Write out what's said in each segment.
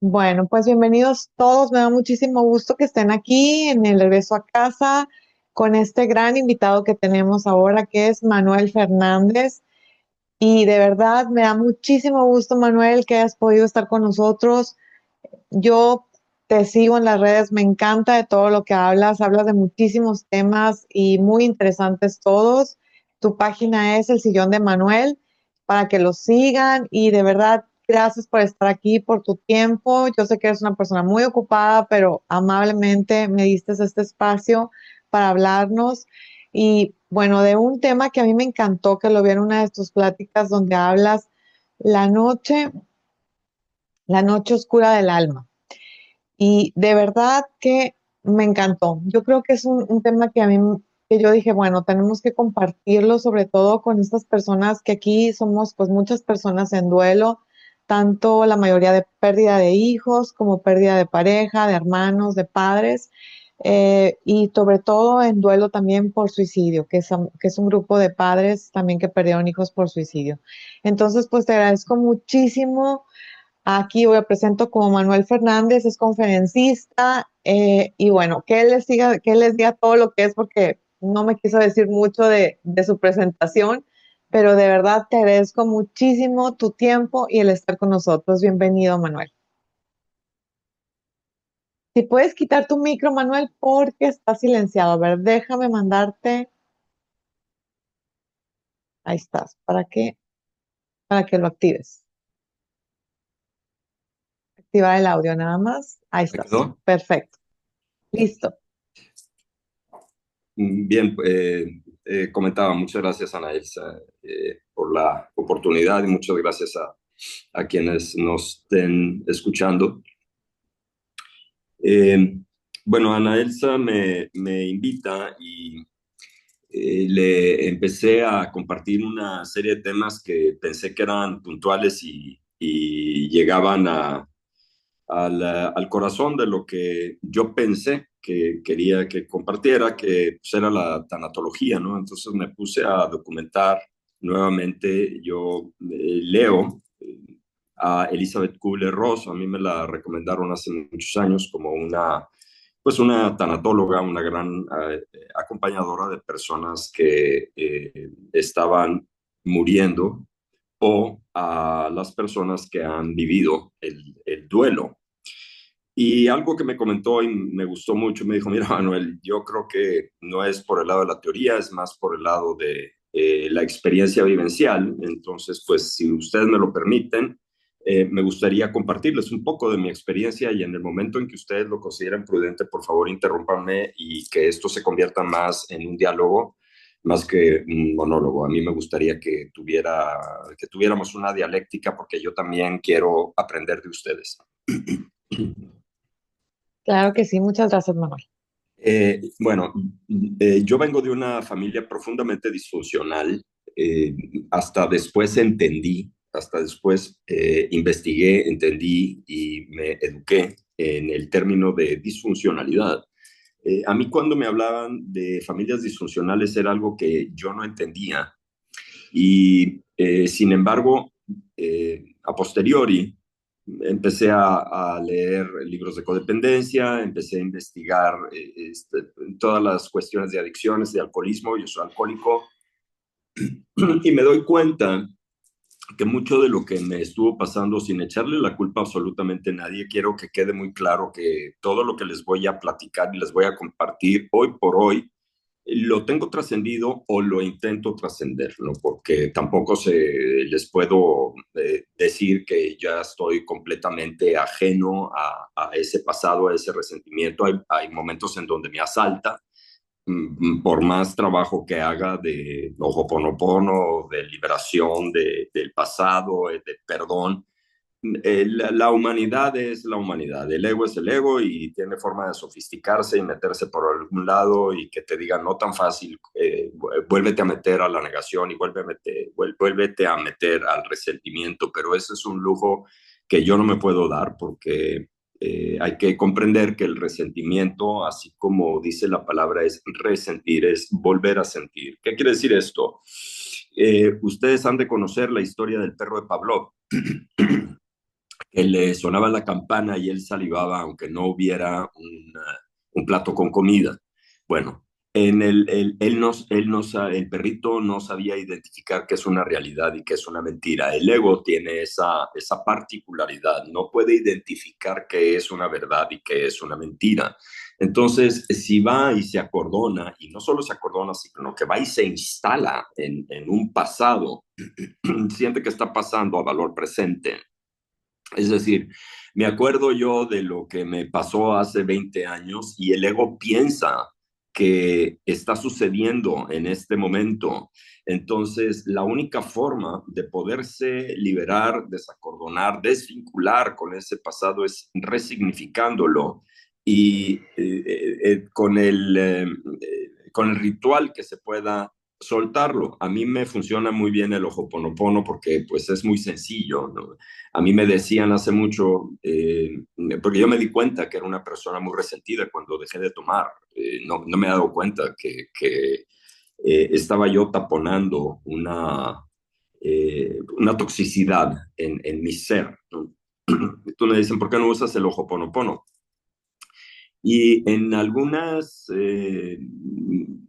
Bueno, pues bienvenidos todos. Me da muchísimo gusto que estén aquí en el regreso a casa con este gran invitado que tenemos ahora, que es Manuel Fernández. Y de verdad me da muchísimo gusto, Manuel, que hayas podido estar con nosotros. Yo te sigo en las redes, me encanta de todo lo que hablas de muchísimos temas y muy interesantes todos. Tu página es El Sillón de Manuel para que lo sigan y de verdad gracias por estar aquí, por tu tiempo. Yo sé que eres una persona muy ocupada, pero amablemente me diste este espacio para hablarnos y bueno, de un tema que a mí me encantó, que lo vi en una de tus pláticas donde hablas la noche, la noche oscura del alma. Y de verdad que me encantó. Yo creo que es un tema que a mí, que yo dije, bueno, tenemos que compartirlo, sobre todo con estas personas que aquí somos, pues muchas personas en duelo, tanto la mayoría de pérdida de hijos como pérdida de pareja, de hermanos, de padres, y sobre todo en duelo también por suicidio, que es un grupo de padres también que perdieron hijos por suicidio. Entonces, pues te agradezco muchísimo. Aquí voy a presento como Manuel Fernández, es conferencista y bueno, que les diga todo lo que es porque no me quiso decir mucho de su presentación, pero de verdad te agradezco muchísimo tu tiempo y el estar con nosotros. Bienvenido, Manuel. Si puedes quitar tu micro, Manuel, porque está silenciado. A ver, déjame mandarte. Ahí estás. Para que lo actives. Activar el audio nada más. Ahí ¿Me estás. quedó? Perfecto. Listo. Bien, comentaba, muchas gracias Ana Elsa por la oportunidad y muchas gracias a quienes nos estén escuchando. Eh, bueno, Ana Elsa me invita y le empecé a compartir una serie de temas que pensé que eran puntuales y llegaban al corazón de lo que yo pensé que quería que compartiera, que pues, era la tanatología, ¿no? Entonces me puse a documentar nuevamente. Yo leo a Elizabeth Kubler-Ross. A mí me la recomendaron hace muchos años como pues una tanatóloga, una gran acompañadora de personas que estaban muriendo o a las personas que han vivido el duelo. Y algo que me comentó y me gustó mucho, me dijo, mira, Manuel, yo creo que no es por el lado de la teoría, es más por el lado de la experiencia vivencial. Entonces, pues, si ustedes me lo permiten, me gustaría compartirles un poco de mi experiencia y en el momento en que ustedes lo consideren prudente, por favor, interrúmpanme y que esto se convierta más en un diálogo, más que un monólogo. A mí me gustaría que tuviéramos una dialéctica porque yo también quiero aprender de ustedes. Claro que sí. Muchas gracias, Manuel. Bueno, yo vengo de una familia profundamente disfuncional. eh, Hasta después entendí, hasta después investigué, entendí y me eduqué en el término de disfuncionalidad. A mí cuando me hablaban de familias disfuncionales era algo que yo no entendía y sin embargo, a posteriori, empecé a leer libros de codependencia, empecé a investigar todas las cuestiones de adicciones, de alcoholismo. Yo soy alcohólico y me doy cuenta que mucho de lo que me estuvo pasando, sin echarle la culpa a absolutamente nadie, quiero que quede muy claro que todo lo que les voy a platicar y les voy a compartir hoy por hoy lo tengo trascendido o lo intento trascender, ¿no? Porque tampoco les puedo decir que ya estoy completamente ajeno a ese pasado, a ese resentimiento. Hay momentos en donde me asalta, por más trabajo que haga de Ho'oponopono, de liberación del pasado, de perdón. La humanidad es la humanidad, el ego es el ego y tiene forma de sofisticarse y meterse por algún lado y que te digan no tan fácil, vuélvete a meter a la negación y vuélvete a meter al resentimiento, pero ese es un lujo que yo no me puedo dar porque hay que comprender que el resentimiento, así como dice la palabra, es resentir, es volver a sentir. ¿Qué quiere decir esto? Ustedes han de conocer la historia del perro de Pavlov. que le sonaba la campana y él salivaba aunque no hubiera un plato con comida. Bueno, el perrito no sabía identificar qué es una realidad y qué es una mentira. El ego tiene esa particularidad, no puede identificar qué es una verdad y qué es una mentira. Entonces, si va y se acordona, y no solo se acordona, sino que va y se instala en un pasado, siente que está pasando a valor presente. Es decir, me acuerdo yo de lo que me pasó hace 20 años y el ego piensa que está sucediendo en este momento. Entonces, la única forma de poderse liberar, desacordonar, desvincular con ese pasado es resignificándolo y con el ritual que se pueda soltarlo. A mí me funciona muy bien el Ho'oponopono porque pues es muy sencillo, ¿no? A mí me decían hace mucho, porque yo me di cuenta que era una persona muy resentida cuando dejé de tomar. No me he dado cuenta que estaba yo taponando una toxicidad en mi ser, ¿no? Tú me dicen, ¿por qué no usas el Ho'oponopono? Y en algunas,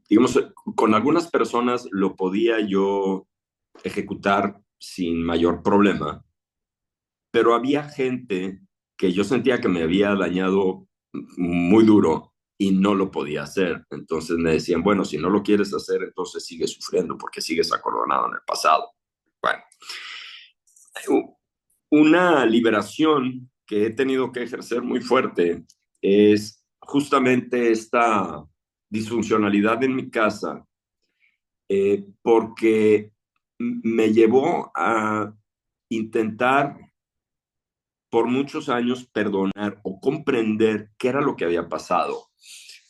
digamos, con algunas personas lo podía yo ejecutar sin mayor problema, pero había gente que yo sentía que me había dañado muy duro y no lo podía hacer. Entonces me decían, bueno, si no lo quieres hacer, entonces sigues sufriendo porque sigues acordonado en el pasado. Bueno, una liberación que he tenido que ejercer muy fuerte es justamente esta disfuncionalidad en mi casa, porque me llevó a intentar por muchos años perdonar o comprender qué era lo que había pasado.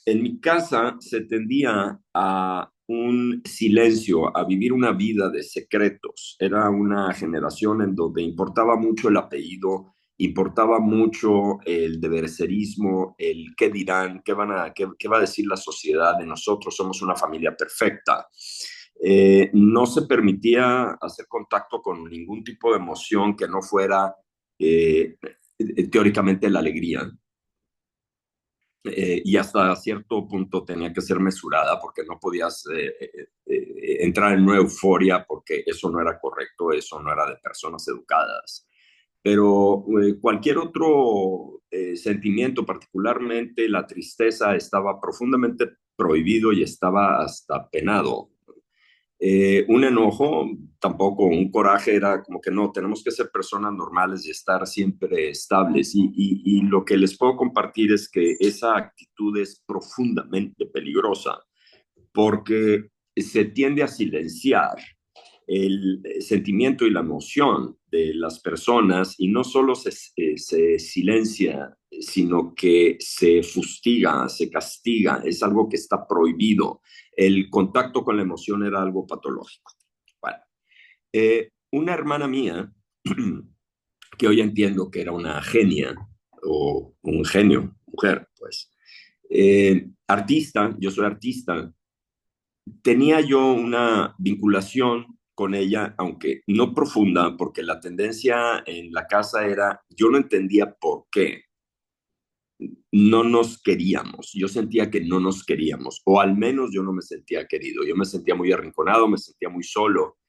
En mi casa se tendía a un silencio, a vivir una vida de secretos. Era una generación en donde importaba mucho el apellido, importaba mucho el debercerismo, el qué dirán, qué va a decir la sociedad de nosotros, somos una familia perfecta. No se permitía hacer contacto con ningún tipo de emoción que no fuera teóricamente la alegría. Y hasta cierto punto tenía que ser mesurada porque no podías entrar en una euforia porque eso no era correcto, eso no era de personas educadas. Pero cualquier otro sentimiento, particularmente la tristeza, estaba profundamente prohibido y estaba hasta penado. Un enojo, tampoco un coraje, era como que no, tenemos que ser personas normales y estar siempre estables. Y lo que les puedo compartir es que esa actitud es profundamente peligrosa porque se tiende a silenciar el sentimiento y la emoción de las personas y no solo se silencia, sino que se fustiga, se castiga, es algo que está prohibido. El contacto con la emoción era algo patológico. Bueno, una hermana mía, que hoy entiendo que era una genia o un genio, mujer, pues, artista, yo soy artista, tenía yo una vinculación con ella, aunque no profunda, porque la tendencia en la casa era, yo no entendía por qué no nos queríamos. Yo sentía que no nos queríamos, o al menos yo no me sentía querido. Yo me sentía muy arrinconado, me sentía muy solo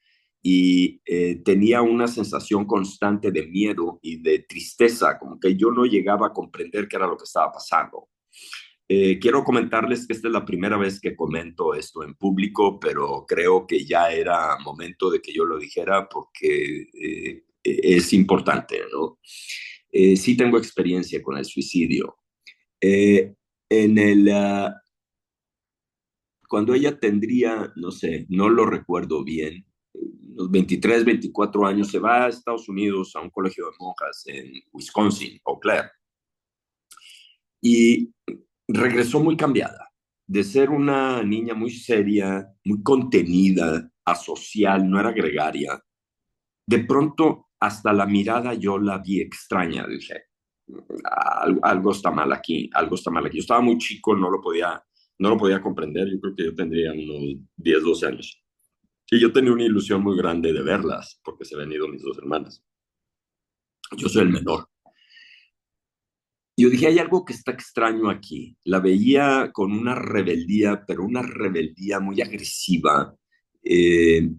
y tenía una sensación constante de miedo y de tristeza, como que yo no llegaba a comprender qué era lo que estaba pasando. Quiero comentarles que esta es la primera vez que comento esto en público, pero creo que ya era momento de que yo lo dijera porque es importante, ¿no? Sí tengo experiencia con el suicidio. Eh, en el, Cuando ella tendría, no sé, no lo recuerdo bien, los 23, 24 años, se va a Estados Unidos a un colegio de monjas en Wisconsin, Eau Claire, y regresó muy cambiada, de ser una niña muy seria, muy contenida, asocial, no era gregaria. De pronto, hasta la mirada yo la vi extraña, dije, algo está mal aquí, algo está mal aquí. Yo estaba muy chico, no lo podía comprender, yo creo que yo tendría unos 10 12 años. Y yo tenía una ilusión muy grande de verlas, porque se habían ido mis dos hermanas. Yo soy el menor. Yo dije, hay algo que está extraño aquí. La veía con una rebeldía, pero una rebeldía muy agresiva. Eh,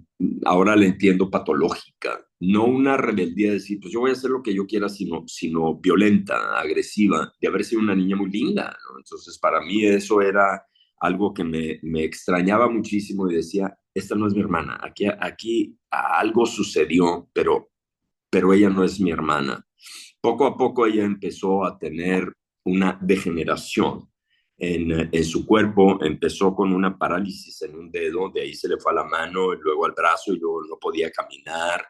Ahora la entiendo patológica. No una rebeldía de decir, pues yo voy a hacer lo que yo quiera, sino violenta, agresiva, de haber sido una niña muy linda, ¿no? Entonces, para mí eso era algo que me extrañaba muchísimo y decía, esta no es mi hermana. Aquí algo sucedió, pero ella no es mi hermana. Poco a poco ella empezó a tener una degeneración en su cuerpo, empezó con una parálisis en un dedo, de ahí se le fue a la mano, y luego al brazo y luego no podía caminar.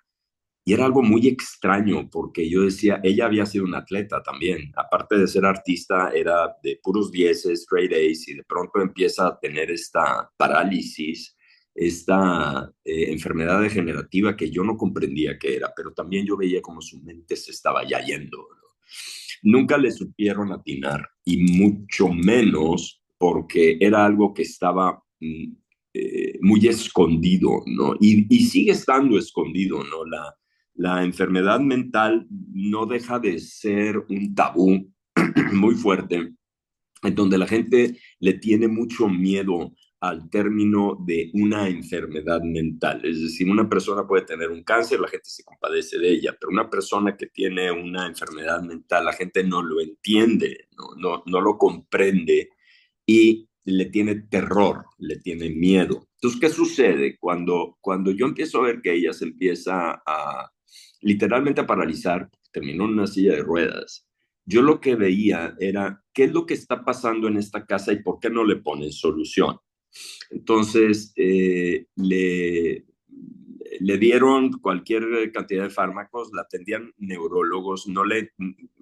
Y era algo muy extraño porque yo decía, ella había sido una atleta también, aparte de ser artista, era de puros dieces, straight A's, y de pronto empieza a tener esta parálisis, esta enfermedad degenerativa que yo no comprendía qué era, pero también yo veía como su mente se estaba ya yendo, ¿no? Nunca le supieron atinar y mucho menos porque era algo que estaba muy escondido, ¿no? Y sigue estando escondido, ¿no? La enfermedad mental no deja de ser un tabú muy fuerte, en donde la gente le tiene mucho miedo al término de una enfermedad mental. Es decir, una persona puede tener un cáncer, la gente se compadece de ella, pero una persona que tiene una enfermedad mental, la gente no lo entiende, no lo comprende y le tiene terror, le tiene miedo. Entonces, ¿qué sucede? Cuando yo empiezo a ver que ella se empieza a literalmente a paralizar, terminó en una silla de ruedas, yo lo que veía era qué es lo que está pasando en esta casa y por qué no le ponen solución. Entonces, le dieron cualquier cantidad de fármacos, la atendían neurólogos,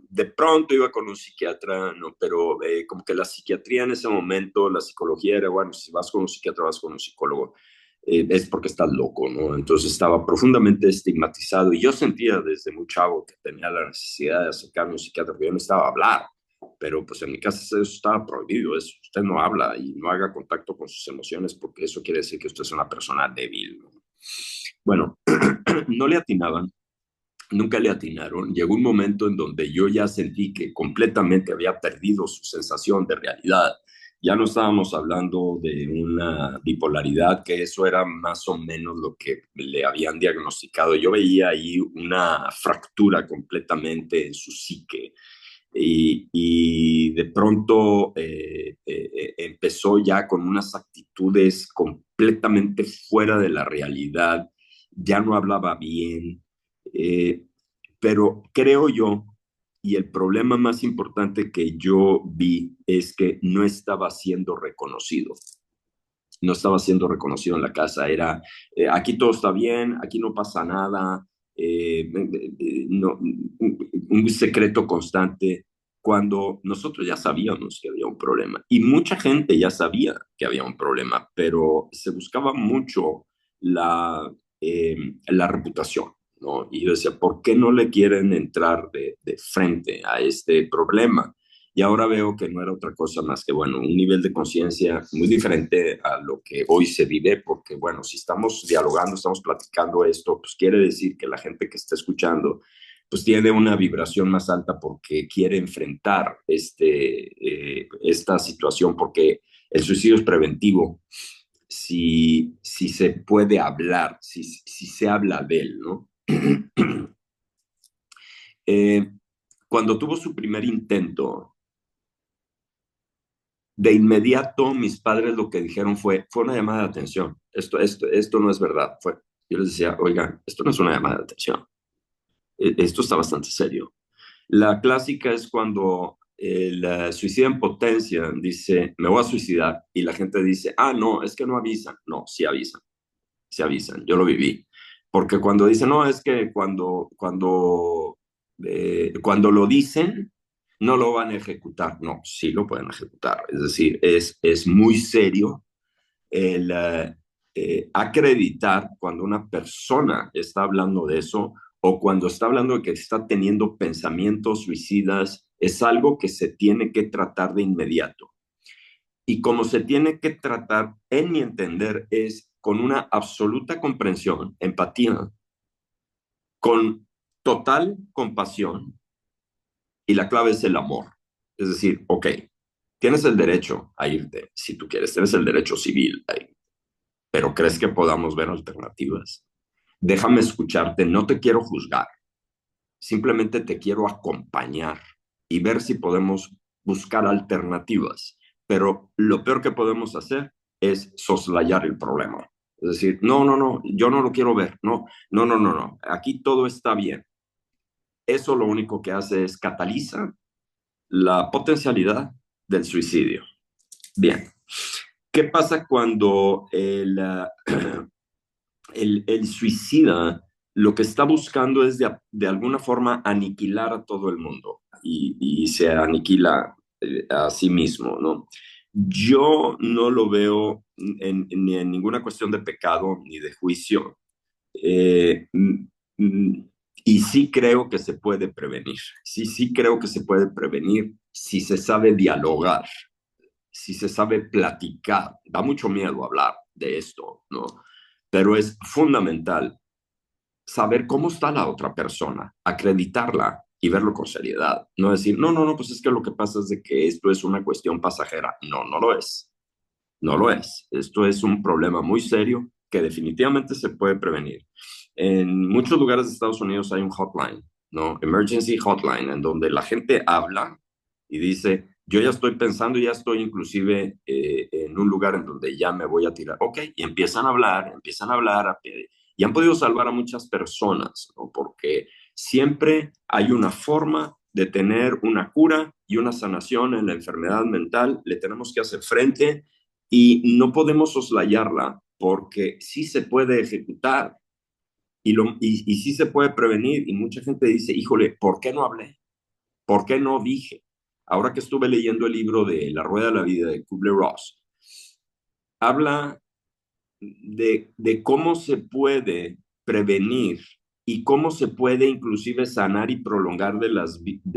de pronto iba con un psiquiatra, no, pero como que la psiquiatría en ese momento, la psicología era, bueno, si vas con un psiquiatra, vas con un psicólogo, es porque estás loco, ¿no? Entonces estaba profundamente estigmatizado y yo sentía desde muy chavo que tenía la necesidad de acercarme a un psiquiatra, porque yo necesitaba hablar, pero pues en mi casa eso estaba prohibido, eso, usted no habla y no haga contacto con sus emociones porque eso quiere decir que usted es una persona débil, ¿no? Bueno, no le atinaban, nunca le atinaron. Llegó un momento en donde yo ya sentí que completamente había perdido su sensación de realidad. Ya no estábamos hablando de una bipolaridad, que eso era más o menos lo que le habían diagnosticado. Yo veía ahí una fractura completamente en su psique y de pronto empezó ya con unas actitudes completamente fuera de la realidad, ya no hablaba bien, eh, pero creo yo, y el problema más importante que yo vi es que no estaba siendo reconocido. No estaba siendo reconocido en la casa. Era, aquí todo está bien, aquí no pasa nada, no, un secreto constante, cuando nosotros ya sabíamos que había un problema y mucha gente ya sabía que había un problema, pero se buscaba mucho la reputación, ¿no? Y yo decía, ¿por qué no le quieren entrar de frente a este problema? Y ahora veo que no era otra cosa más que, bueno, un nivel de conciencia muy diferente a lo que hoy se vive, porque, bueno, si estamos dialogando, estamos platicando esto, pues quiere decir que la gente que está escuchando, pues tiene una vibración más alta porque quiere enfrentar esta situación, porque el suicidio es preventivo si se puede hablar, si se habla de él, ¿no? eh, Cuando tuvo su primer intento, de inmediato mis padres lo que dijeron fue una llamada de atención. Esto no es verdad. Yo les decía, oigan, esto no es una llamada de atención. Esto está bastante serio. La clásica es cuando el suicida en potencia dice, me voy a suicidar, y la gente dice, ah, no, es que no avisan. No, sí avisan, sí avisan. Yo lo viví. Porque cuando dicen, no, es que cuando lo dicen, no lo van a ejecutar. No, sí lo pueden ejecutar. Es decir, es muy serio el acreditar cuando una persona está hablando de eso o cuando está hablando de que está teniendo pensamientos suicidas, es algo que se tiene que tratar de inmediato. Y como se tiene que tratar, en mi entender, es con una absoluta comprensión, empatía, con total compasión, y la clave es el amor. Es decir, ok, tienes el derecho a irte, si tú quieres, tienes el derecho civil a irte, pero ¿crees que podamos ver alternativas? Déjame escucharte, no te quiero juzgar, simplemente te quiero acompañar y ver si podemos buscar alternativas. Pero lo peor que podemos hacer es soslayar el problema. Es decir, no, no, no, yo no lo quiero ver, no, no, no, no, no, aquí todo está bien. Eso lo único que hace es cataliza la potencialidad del suicidio. Bien, ¿qué pasa cuando el suicida lo que está buscando es de alguna forma aniquilar a todo el mundo y se aniquila a sí mismo, ¿no? Yo no lo veo ni en ninguna cuestión de pecado ni de juicio, eh, mm, mm, y sí creo que se puede prevenir, sí creo que se puede prevenir si se sabe dialogar, si se sabe platicar. Da mucho miedo hablar de esto, ¿no? Pero es fundamental saber cómo está la otra persona, acreditarla y verlo con seriedad. No decir, no, no, no, pues es que lo que pasa es de que esto es una cuestión pasajera. No, no lo es. No lo es. Esto es un problema muy serio que definitivamente se puede prevenir. En muchos lugares de Estados Unidos hay un hotline, ¿no? Emergency hotline, en donde la gente habla y dice, yo ya estoy pensando, ya estoy inclusive en un lugar en donde ya me voy a tirar. Ok, y empiezan a hablar, y han podido salvar a muchas personas, ¿no? Porque siempre hay una forma de tener una cura y una sanación en la enfermedad mental. Le tenemos que hacer frente y no podemos soslayarla porque sí se puede ejecutar y sí se puede prevenir. Y mucha gente dice, híjole, ¿por qué no hablé? ¿Por qué no dije? Ahora que estuve leyendo el libro de La Rueda de la Vida de Kubler-Ross, habla de cómo se puede prevenir y cómo se puede inclusive sanar y prolongar las vidas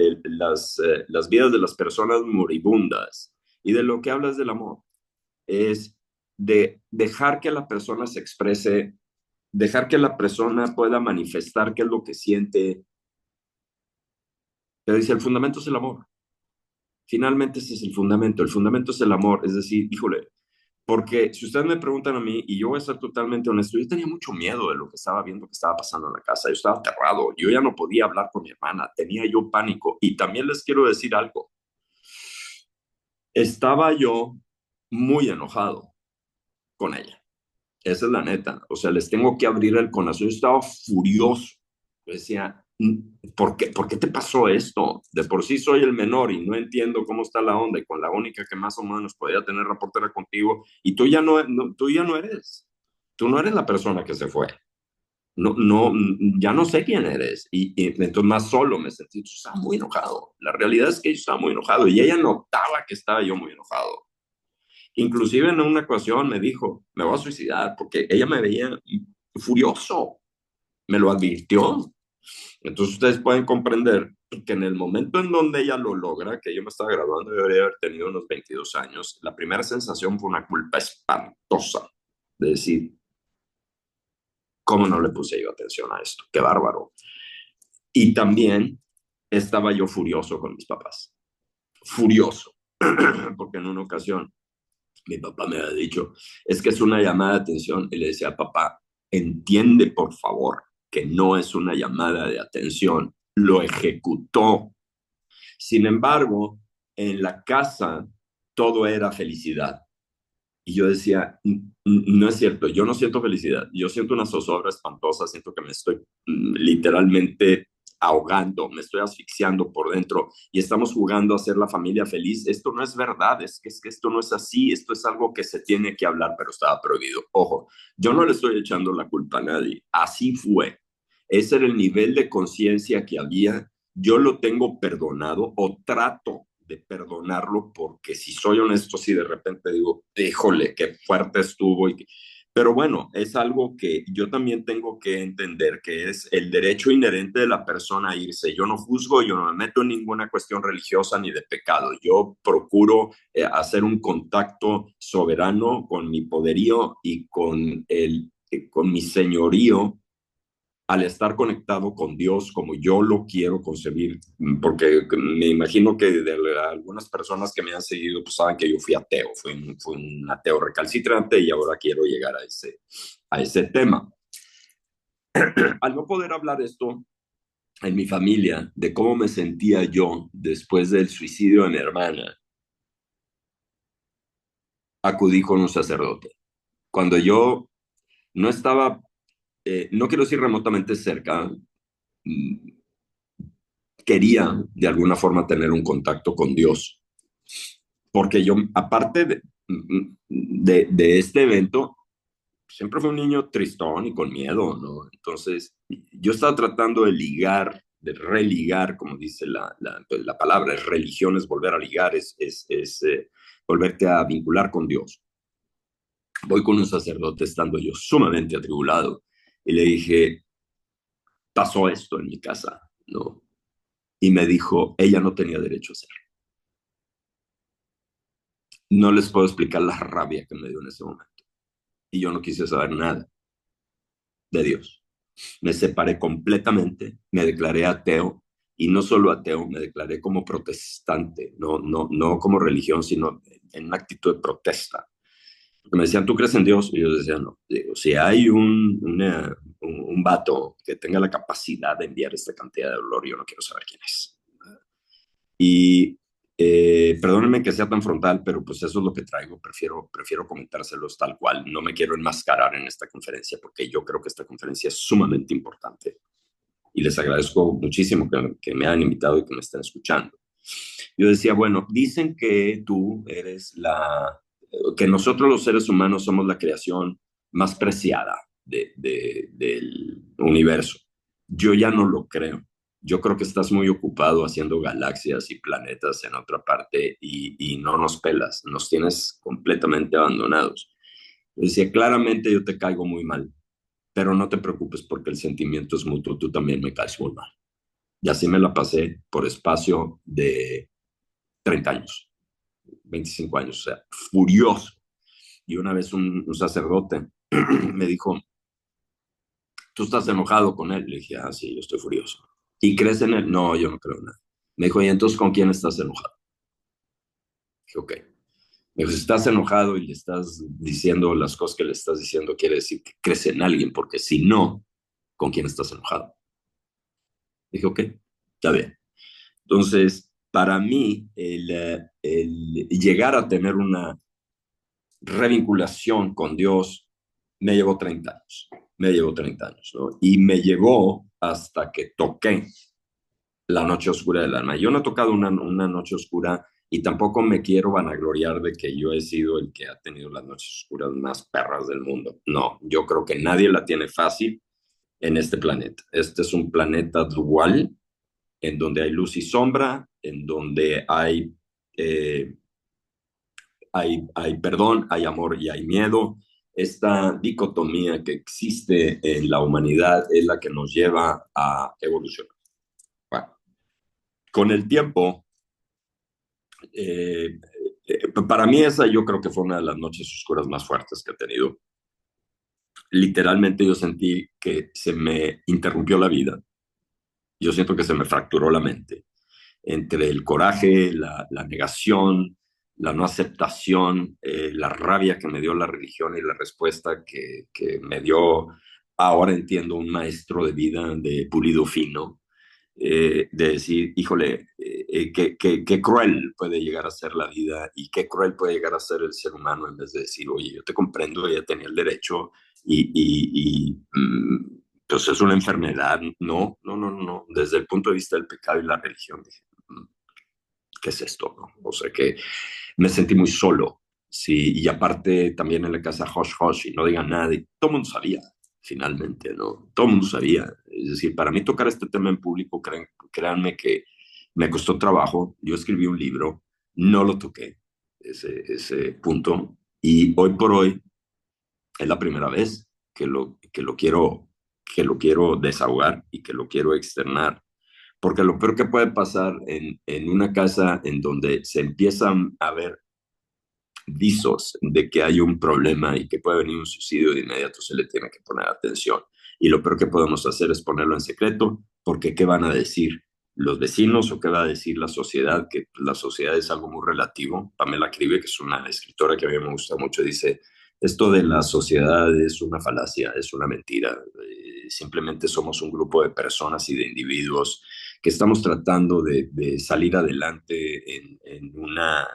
de las personas moribundas. Y de lo que hablas del amor es de dejar que la persona se exprese, dejar que la persona pueda manifestar qué es lo que siente. Pero dice, el fundamento es el amor. Finalmente ese es el fundamento es el amor, es decir, híjole, porque si ustedes me preguntan a mí, y yo voy a ser totalmente honesto, yo tenía mucho miedo de lo que estaba viendo que estaba pasando en la casa, yo estaba aterrado, yo ya no podía hablar con mi hermana, tenía yo pánico, y también les quiero decir algo, estaba yo muy enojado con ella. Esa es la neta. O sea, les tengo que abrir el corazón. Yo estaba furioso. Yo decía, ¿por qué te pasó esto? De por sí soy el menor y no entiendo cómo está la onda y con la única que más o menos podía tener reportera contigo y tú ya no eres. Tú no eres la persona que se fue. No, no, ya no sé quién eres. Y entonces más solo me sentí, yo estaba muy enojado. La realidad es que yo estaba muy enojado y ella notaba que estaba yo muy enojado. Inclusive en una ocasión me dijo, me voy a suicidar porque ella me veía furioso, me lo advirtió. Entonces ustedes pueden comprender que en el momento en donde ella lo logra, que yo me estaba graduando, yo debería haber tenido unos 22 años, la primera sensación fue una culpa espantosa de decir, ¿cómo no le puse yo atención a esto? Qué bárbaro. Y también estaba yo furioso con mis papás, furioso, porque en una ocasión mi papá me había dicho, es que es una llamada de atención. Y le decía, papá, entiende por favor que no es una llamada de atención. Lo ejecutó. Sin embargo, en la casa todo era felicidad. Y yo decía, no es cierto, yo no siento felicidad, yo siento una zozobra espantosa, siento que me estoy literalmente ahogando, me estoy asfixiando por dentro y estamos jugando a ser la familia feliz. Esto no es verdad, es que esto no es así, esto es algo que se tiene que hablar, pero estaba prohibido. Ojo, yo no le estoy echando la culpa a nadie, así fue. Ese era el nivel de conciencia que había. Yo lo tengo perdonado o trato de perdonarlo porque si soy honesto, si de repente digo, híjole, qué fuerte estuvo. Pero bueno, es algo que yo también tengo que entender que es el derecho inherente de la persona a irse. Yo no juzgo, yo no me meto en ninguna cuestión religiosa ni de pecado. Yo procuro hacer un contacto soberano con mi poderío y con mi señorío al estar conectado con Dios como yo lo quiero concebir, porque me imagino que de algunas personas que me han seguido pues saben que yo fui ateo, fui un ateo recalcitrante y ahora quiero llegar a ese tema. Al no poder hablar esto en mi familia de cómo me sentía yo después del suicidio de mi hermana, acudí con un sacerdote. Cuando yo no estaba, no quiero decir remotamente cerca, mm, quería de alguna forma tener un contacto con Dios, porque yo, aparte de este evento, siempre fui un niño tristón y con miedo, ¿no? Entonces, yo estaba tratando de ligar, de religar, como dice la palabra, es religión, es volver a ligar, es volverte a vincular con Dios. Voy con un sacerdote estando yo sumamente atribulado y le dije, pasó esto en mi casa, ¿no? Y me dijo, ella no tenía derecho a hacerlo. No les puedo explicar la rabia que me dio en ese momento. Y yo no quise saber nada de Dios. Me separé completamente, me declaré ateo, y no solo ateo, me declaré como protestante, no como religión, sino en una actitud de protesta. Me decían, ¿tú crees en Dios? Y yo decía, no. Digo, si hay un vato que tenga la capacidad de enviar esta cantidad de dolor, yo no quiero saber quién es. Y perdónenme que sea tan frontal, pero pues eso es lo que traigo. Prefiero comentárselos tal cual. No me quiero enmascarar en esta conferencia porque yo creo que esta conferencia es sumamente importante. Y les agradezco muchísimo que me hayan invitado y que me estén escuchando. Yo decía, bueno, dicen que tú eres que nosotros los seres humanos somos la creación más preciada del universo. Yo ya no lo creo. Yo creo que estás muy ocupado haciendo galaxias y planetas en otra parte y no nos pelas, nos tienes completamente abandonados. Yo decía, claramente yo te caigo muy mal, pero no te preocupes porque el sentimiento es mutuo, tú también me caes muy mal. Y así me la pasé por espacio de 30 años, 25 años, o sea, furioso. Y una vez un sacerdote me dijo, ¿tú estás enojado con él? Le dije, ah, sí, yo estoy furioso. ¿Y crees en él? No, yo no creo en nada. Me dijo, ¿y entonces con quién estás enojado? Dije, ok. Me dijo, si estás enojado y le estás diciendo las cosas que le estás diciendo, quiere decir que crees en alguien, porque si no, ¿con quién estás enojado? Dije, ok, está bien. Entonces, para mí, el llegar a tener una revinculación con Dios me llevó 30 años, me llevó 30 años, ¿no? Y me llevó hasta que toqué la noche oscura del alma. Yo no he tocado una noche oscura y tampoco me quiero vanagloriar de que yo he sido el que ha tenido las noches oscuras más perras del mundo. No, yo creo que nadie la tiene fácil en este planeta. Este es un planeta dual en donde hay luz y sombra, en donde eh, hay perdón, hay amor y hay miedo. Esta dicotomía que existe en la humanidad es la que nos lleva a evolucionar. Bueno, con el tiempo, eh, para mí esa yo creo que fue una de las noches oscuras más fuertes que he tenido. Literalmente yo sentí que se me interrumpió la vida. Yo siento que se me fracturó la mente entre el coraje, la negación, la no aceptación, la rabia que me dio la religión y la respuesta que me dio, ahora entiendo, un maestro de vida de pulido fino, de decir, híjole, qué cruel puede llegar a ser la vida y qué cruel puede llegar a ser el ser humano en vez de decir, oye, yo te comprendo, ella tenía el derecho y pues es una enfermedad. No, no, no, no. Desde el punto de vista del pecado y la religión, dije, ¿qué es esto? ¿No? O sea que me sentí muy solo. Sí, y aparte también en la casa Hosh Hosh y no digan nada, y todo el mundo sabía, finalmente, ¿no? Todo el mundo sabía. Es decir, para mí tocar este tema en público, créanme que me costó trabajo. Yo escribí un libro, no lo toqué, ese punto, y hoy por hoy es la primera vez que lo quiero desahogar y que lo quiero externar. Porque lo peor que puede pasar en una casa en donde se empiezan a ver visos de que hay un problema y que puede venir un suicidio, de inmediato se le tiene que poner atención. y lo peor que podemos hacer es ponerlo en secreto, porque ¿qué van a decir los vecinos o qué va a decir la sociedad? Que la sociedad es algo muy relativo. Pamela Cribe, que es una escritora que a mí me gusta mucho, dice, esto de la sociedad es una falacia, es una mentira. Simplemente somos un grupo de personas y de individuos que estamos tratando de salir adelante en una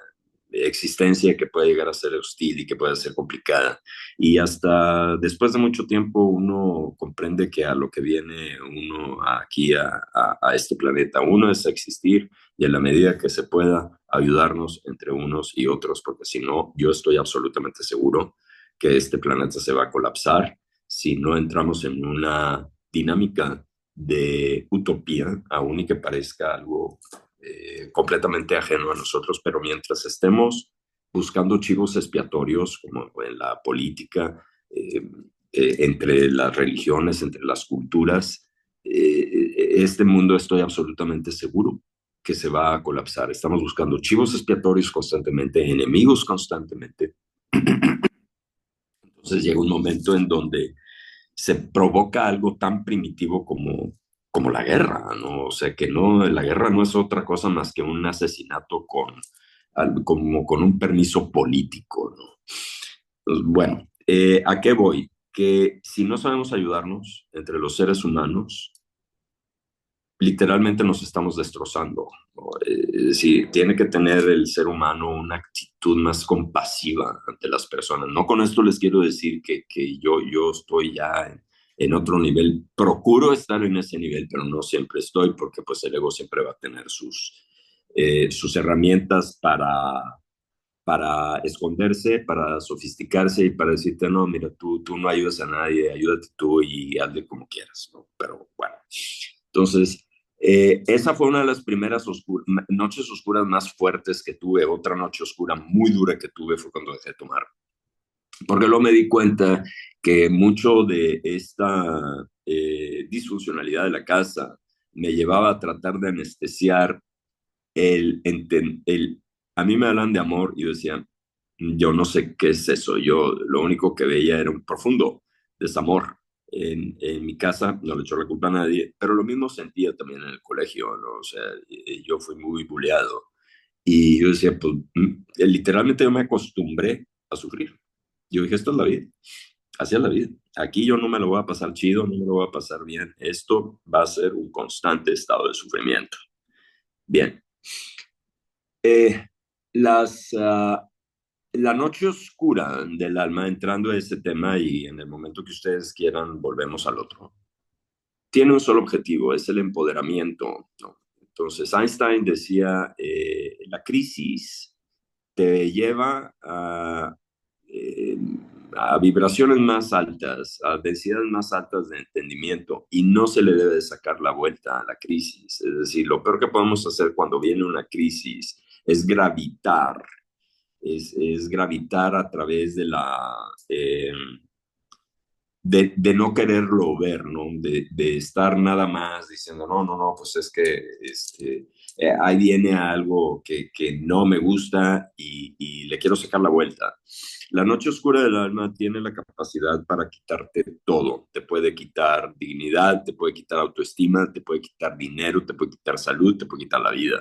existencia que puede llegar a ser hostil y que puede ser complicada. Y hasta después de mucho tiempo uno comprende que a lo que viene uno aquí a este planeta, uno es existir y en la medida que se pueda ayudarnos entre unos y otros, porque si no, yo estoy absolutamente seguro que este planeta se va a colapsar si no entramos en una dinámica de utopía, aún y que parezca algo completamente ajeno a nosotros, pero mientras estemos buscando chivos expiatorios, como en la política, entre las religiones, entre las culturas, este mundo estoy absolutamente seguro que se va a colapsar. Estamos buscando chivos expiatorios constantemente, enemigos constantemente. Entonces llega un momento en donde se provoca algo tan primitivo como la guerra, ¿no? O sea, que no, la guerra no es otra cosa más que un asesinato como con un permiso político, ¿no? Pues, bueno, ¿a qué voy? Que si no sabemos ayudarnos entre los seres humanos, literalmente nos estamos destrozando, ¿no? Es decir, tiene que tener el ser humano una actitud más compasiva ante las personas. No con esto les quiero decir que yo estoy ya en otro nivel. Procuro estar en ese nivel, pero no siempre estoy porque pues el ego siempre va a tener sus herramientas para esconderse, para sofisticarse y para decirte, no, mira, tú no ayudas a nadie, ayúdate tú y hazle como quieras, ¿no? Pero bueno, entonces, esa fue una de las primeras noches oscuras más fuertes que tuve. Otra noche oscura muy dura que tuve fue cuando dejé de tomar, porque luego me di cuenta que mucho de esta disfuncionalidad de la casa me llevaba a tratar de anestesiar el, a mí me hablan de amor y yo decía, yo no sé qué es eso, yo lo único que veía era un profundo desamor en mi casa, no le echo la culpa a nadie, pero lo mismo sentía también en el colegio, ¿no? O sea, yo fui muy buleado y yo decía, pues literalmente yo me acostumbré a sufrir. Yo dije, esto es la vida, así es la vida. Aquí yo no me lo voy a pasar chido, no me lo voy a pasar bien. Esto va a ser un constante estado de sufrimiento. Bien, eh, las, la noche oscura del alma, entrando a ese tema y en el momento que ustedes quieran, volvemos al otro. Tiene un solo objetivo, es el empoderamiento, ¿no? Entonces, Einstein decía, la crisis te lleva eh, a vibraciones más altas, a densidades más altas de entendimiento y no se le debe de sacar la vuelta a la crisis. Es decir, lo peor que podemos hacer cuando viene una crisis es gravitar, es gravitar a través de no quererlo ver, ¿no? De estar nada más diciendo, no, no, no, pues es que ahí viene algo que no me gusta y le quiero sacar la vuelta. La noche oscura del alma tiene la capacidad para quitarte todo. Te puede quitar dignidad, te puede quitar autoestima, te puede quitar dinero, te puede quitar salud, te puede quitar la vida.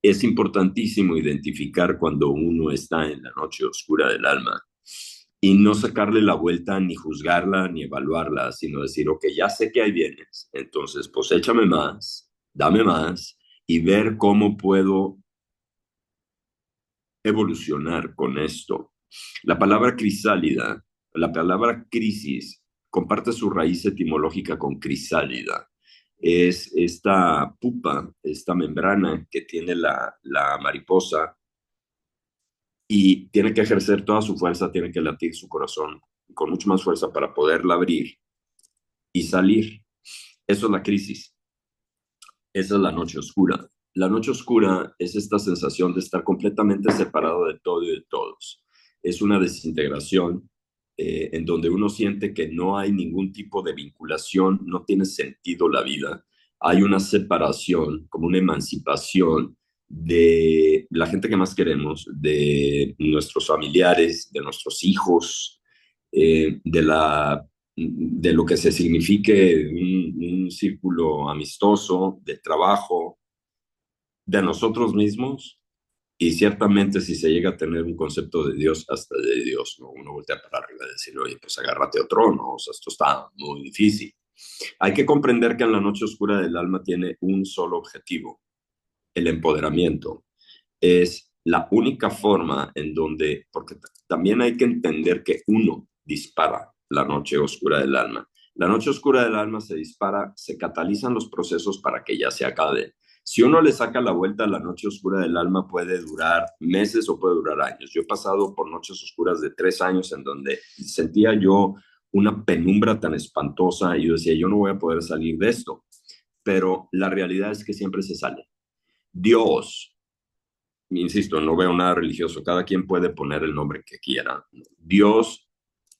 Es importantísimo identificar cuando uno está en la noche oscura del alma y no sacarle la vuelta, ni juzgarla, ni evaluarla, sino decir, ok, ya sé que ahí vienes, entonces pues échame más, dame más y ver cómo puedo evolucionar con esto. La palabra crisálida, la palabra crisis, comparte su raíz etimológica con crisálida. Es esta pupa, esta membrana que tiene la mariposa y tiene que ejercer toda su fuerza, tiene que latir su corazón con mucho más fuerza para poderla abrir y salir. Eso es la crisis, esa es la noche oscura. La noche oscura es esta sensación de estar completamente separado de todo y de todos. Es una desintegración en donde uno siente que no hay ningún tipo de vinculación, no tiene sentido la vida. Hay una separación, como una emancipación de la gente que más queremos, de nuestros familiares, de nuestros hijos, de la de lo que se signifique un círculo amistoso, de trabajo, de nosotros mismos. Y ciertamente si se llega a tener un concepto de Dios, hasta de Dios, ¿no? Uno voltea para arriba y decir, oye, pues agárrate otro, ¿no? O sea, esto está muy difícil. Hay que comprender que en la noche oscura del alma tiene un solo objetivo, el empoderamiento. Es la única forma en donde, porque también hay que entender que uno dispara la noche oscura del alma. La noche oscura del alma se dispara, se catalizan los procesos para que ya se acabe. Si uno le saca la vuelta a la noche oscura del alma, puede durar meses o puede durar años. Yo he pasado por noches oscuras de 3 años en donde sentía yo una penumbra tan espantosa y yo decía, yo no voy a poder salir de esto. Pero la realidad es que siempre se sale. Dios, insisto, no veo nada religioso, cada quien puede poner el nombre que quiera. Dios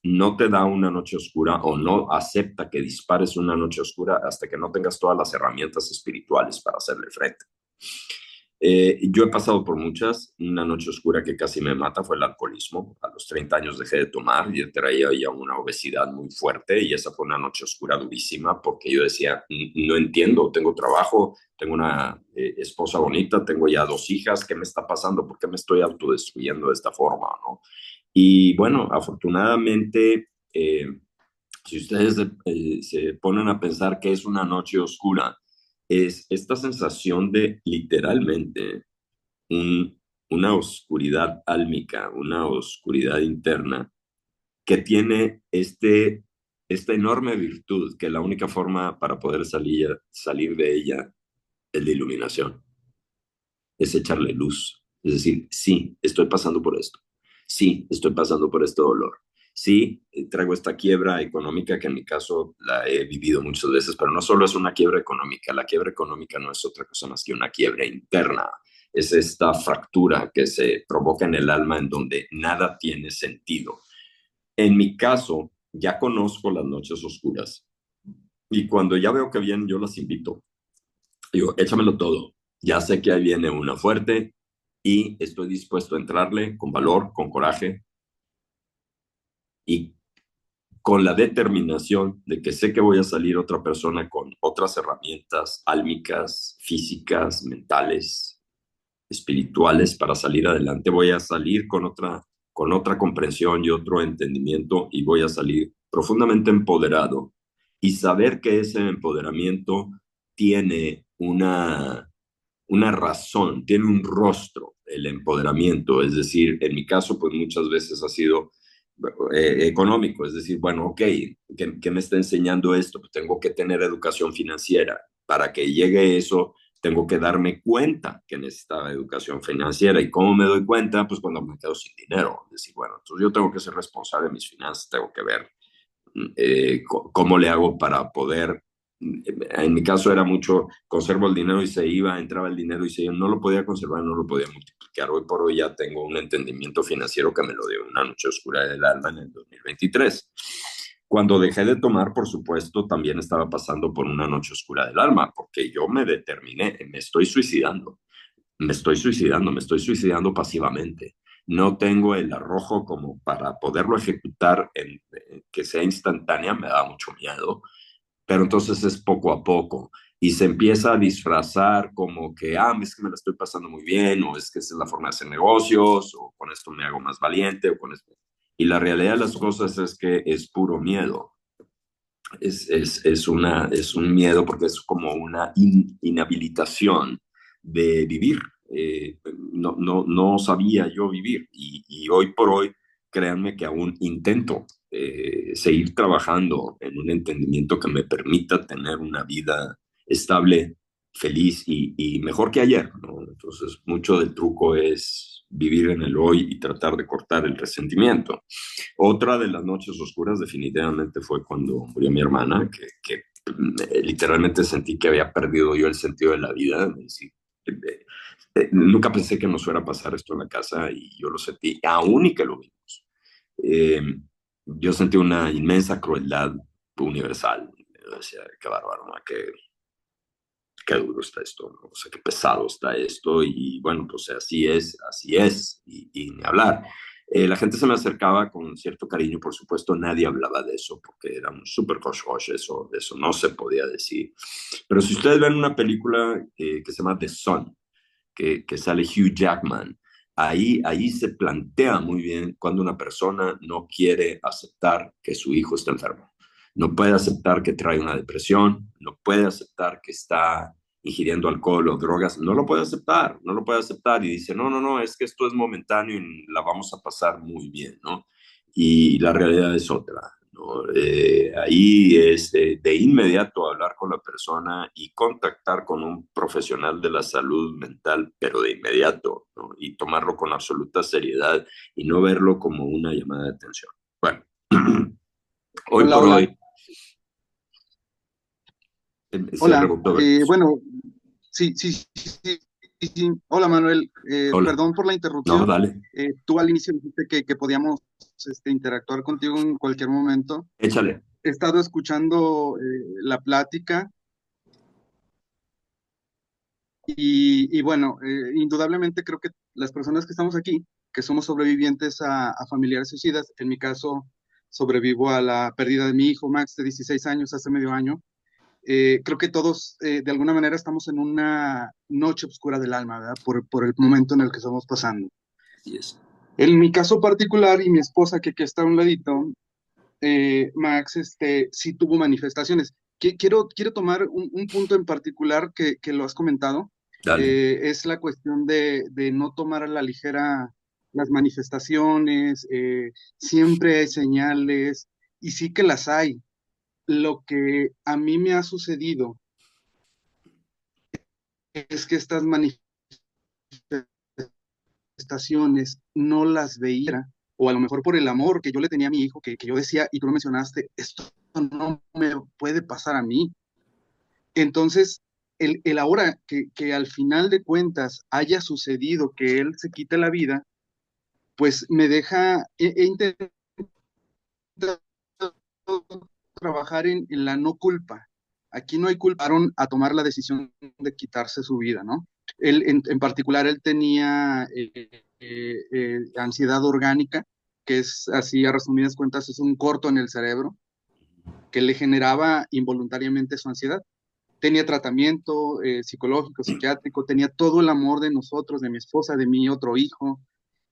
no te da una noche oscura o no acepta que dispares una noche oscura hasta que no tengas todas las herramientas espirituales para hacerle frente. Yo he pasado por muchas. Una noche oscura que casi me mata fue el alcoholismo. A los 30 años dejé de tomar y traía ya una obesidad muy fuerte y esa fue una noche oscura durísima porque yo decía, no entiendo, tengo trabajo, tengo una esposa bonita, tengo ya 2 hijas, ¿qué me está pasando? ¿Por qué me estoy autodestruyendo de esta forma, no? Y bueno, afortunadamente, si ustedes se ponen a pensar que es una noche oscura, es esta sensación de literalmente un, una oscuridad álmica, una oscuridad interna que tiene esta enorme virtud que la única forma para poder salir de ella es la iluminación, es echarle luz. Es decir, sí, estoy pasando por esto. Sí, estoy pasando por este dolor. Sí, traigo esta quiebra económica que en mi caso la he vivido muchas veces, pero no solo es una quiebra económica, la quiebra económica no es otra cosa más que una quiebra interna. Es esta fractura que se provoca en el alma en donde nada tiene sentido. En mi caso, ya conozco las noches oscuras y cuando ya veo que vienen, yo las invito. Digo, échamelo todo. Ya sé que ahí viene una fuerte y estoy dispuesto a entrarle con valor, con coraje y con la determinación de que sé que voy a salir otra persona con otras herramientas álmicas, físicas, mentales, espirituales para salir adelante. Voy a salir con otra comprensión y otro entendimiento y voy a salir profundamente empoderado y saber que ese empoderamiento tiene una razón, tiene un rostro el empoderamiento, es decir, en mi caso, pues muchas veces ha sido económico, es decir, bueno, ok, ¿qué me está enseñando esto? Pues tengo que tener educación financiera. Para que llegue eso, tengo que darme cuenta que necesitaba educación financiera. ¿Y cómo me doy cuenta? Pues cuando me quedo sin dinero. Es decir, bueno, entonces yo tengo que ser responsable de mis finanzas, tengo que ver cómo le hago para poder, en mi caso era mucho, conservo el dinero y se iba, entraba el dinero y se iba, no lo podía conservar, no lo podía multiplicar. Hoy por hoy ya tengo un entendimiento financiero que me lo dio una noche oscura del alma en el 2023. Cuando dejé de tomar, por supuesto, también estaba pasando por una noche oscura del alma, porque yo me determiné, me estoy suicidando, me estoy suicidando pasivamente. No tengo el arrojo como para poderlo ejecutar en que sea instantánea, me da mucho miedo, pero entonces es poco a poco y se empieza a disfrazar como que, es que me la estoy pasando muy bien, o es que esa es la forma de hacer negocios, o con esto me hago más valiente, o con esto. Y la realidad de las cosas es que es puro miedo. Es un miedo porque es como una inhabilitación de vivir. No sabía yo vivir y hoy por hoy, créanme que aún intento seguir trabajando en un entendimiento que me permita tener una vida estable, feliz y mejor que ayer, ¿no? Entonces, mucho del truco es vivir en el hoy y tratar de cortar el resentimiento. Otra de las noches oscuras definitivamente fue cuando murió mi hermana, que literalmente sentí que había perdido yo el sentido de la vida. Eh, Nunca pensé que nos fuera a pasar esto en la casa y yo lo sentí, aún y que lo vimos. Eh, yo sentí una inmensa crueldad universal. Yo decía, qué bárbaro, ¿no? Qué duro está esto, ¿no? O sea, qué pesado está esto y bueno, pues así es y ni hablar. La gente se me acercaba con cierto cariño, por supuesto, nadie hablaba de eso porque era un súper cosh eso no se podía decir. Pero si ustedes ven una película que se llama The Sun, que sale Hugh Jackman, ahí se plantea muy bien cuando una persona no quiere aceptar que su hijo está enfermo. No puede aceptar que trae una depresión, no puede aceptar que está ingiriendo alcohol o drogas, no lo puede aceptar, no lo puede aceptar y dice, no, no, no, es que esto es momentáneo y la vamos a pasar muy bien, ¿no? Y la realidad es otra, ¿no? Ahí es de inmediato hablar con la persona y contactar con un profesional de la salud mental, pero de inmediato, ¿no? Y tomarlo con absoluta seriedad y no verlo como una llamada de atención. Bueno, hoy Hola, por hola, hoy se hola. rebotó. Bueno, sí, sí, sí, sí, sí, sí. Hola, Manuel. Hola, Perdón por la no, interrupción. dale, Tú al inicio dijiste que podíamos interactuar contigo en cualquier momento. échale. He estado escuchando la plática y bueno, indudablemente creo que las personas que estamos aquí, que somos sobrevivientes a familiares suicidas, en mi caso sobrevivo a la pérdida de mi hijo Max de 16 años hace medio año. Creo que todos de alguna manera estamos en una noche oscura del alma, ¿verdad? Por el momento en el que estamos pasando. Así es. En mi caso particular y mi esposa que aquí está a un ladito, Max, sí tuvo manifestaciones. Quiero tomar un punto en particular que lo has comentado. Dale. Es la cuestión de no tomar a la ligera las manifestaciones. Siempre hay señales y sí que las hay. Lo que a mí me ha sucedido es que estas manifestaciones no las veía, o a lo mejor por el amor que yo le tenía a mi hijo, que yo decía, y tú lo mencionaste, esto no me puede pasar a mí. Entonces, el ahora que al final de cuentas haya sucedido que él se quite la vida, pues me deja, he intentado trabajar en la no culpa. Aquí no hay culparon a tomar la decisión de quitarse su vida, ¿no? Él, en particular, él tenía ansiedad orgánica, que es así, a resumidas cuentas, es un corto en el cerebro que le generaba involuntariamente su ansiedad. Tenía tratamiento psicológico, psiquiátrico, tenía todo el amor de nosotros, de mi esposa, de mi otro hijo,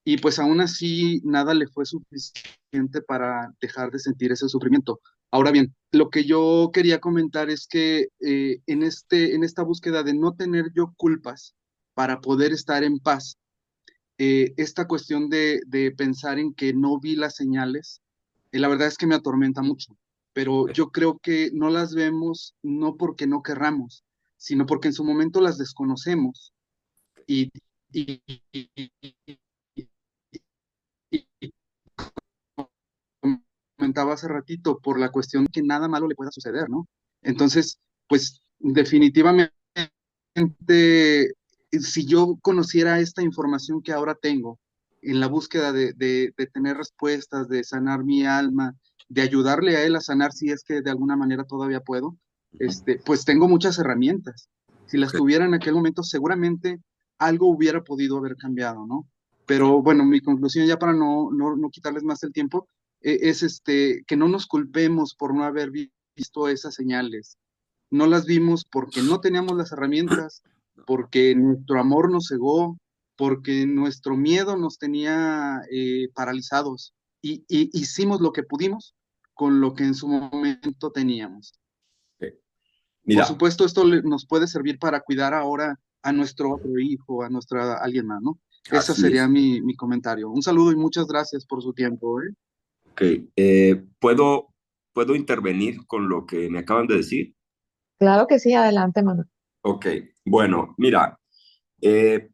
y pues aún así nada le fue suficiente para dejar de sentir ese sufrimiento. Ahora bien, lo que yo quería comentar es que en esta búsqueda de no tener yo culpas para poder estar en paz, esta cuestión de pensar en que no vi las señales, la verdad es que me atormenta mucho, pero yo creo que no las vemos no porque no querramos, sino porque en su momento las desconocemos y, y, y, y- y comentaba hace ratito, por la cuestión de que nada malo le pueda suceder, ¿no? Entonces, pues definitivamente, si yo conociera esta información que ahora tengo, en la búsqueda de tener respuestas, de sanar mi alma, de ayudarle a él a sanar si es que de alguna manera todavía puedo, pues tengo muchas herramientas. Si las Okay. tuviera en aquel momento, seguramente algo hubiera podido haber cambiado, ¿no? Pero bueno, mi conclusión ya para no quitarles más el tiempo, es que no nos culpemos por no haber visto esas señales. No las vimos porque no teníamos las herramientas, porque nuestro amor nos cegó, porque nuestro miedo nos tenía paralizados y hicimos lo que pudimos con lo que en su momento teníamos. Okay. Por Mira, supuesto, esto nos puede servir para cuidar ahora a nuestro otro hijo, a nuestra alguien más, ¿no? Ese así sería es. mi comentario. Un saludo y muchas gracias por su tiempo, ¿eh? Ok, ¿puedo intervenir con lo que me acaban de decir? Claro que sí, adelante, Manuel. Ok, bueno, mira, eh,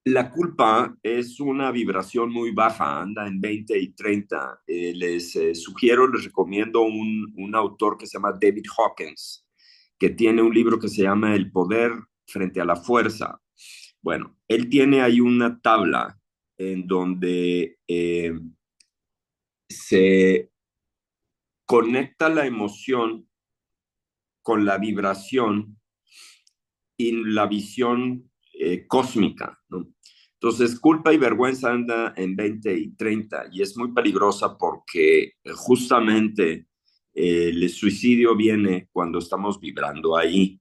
la culpa es una vibración muy baja, anda en 20 y 30. Les sugiero, les recomiendo un autor que se llama David Hawkins, que tiene un libro que se llama El poder frente a la fuerza. Bueno, él tiene ahí una tabla en donde se conecta la emoción con la vibración y la visión cósmica, ¿no? Entonces, culpa y vergüenza anda en 20 y 30 y es muy peligrosa porque justamente el suicidio viene cuando estamos vibrando ahí.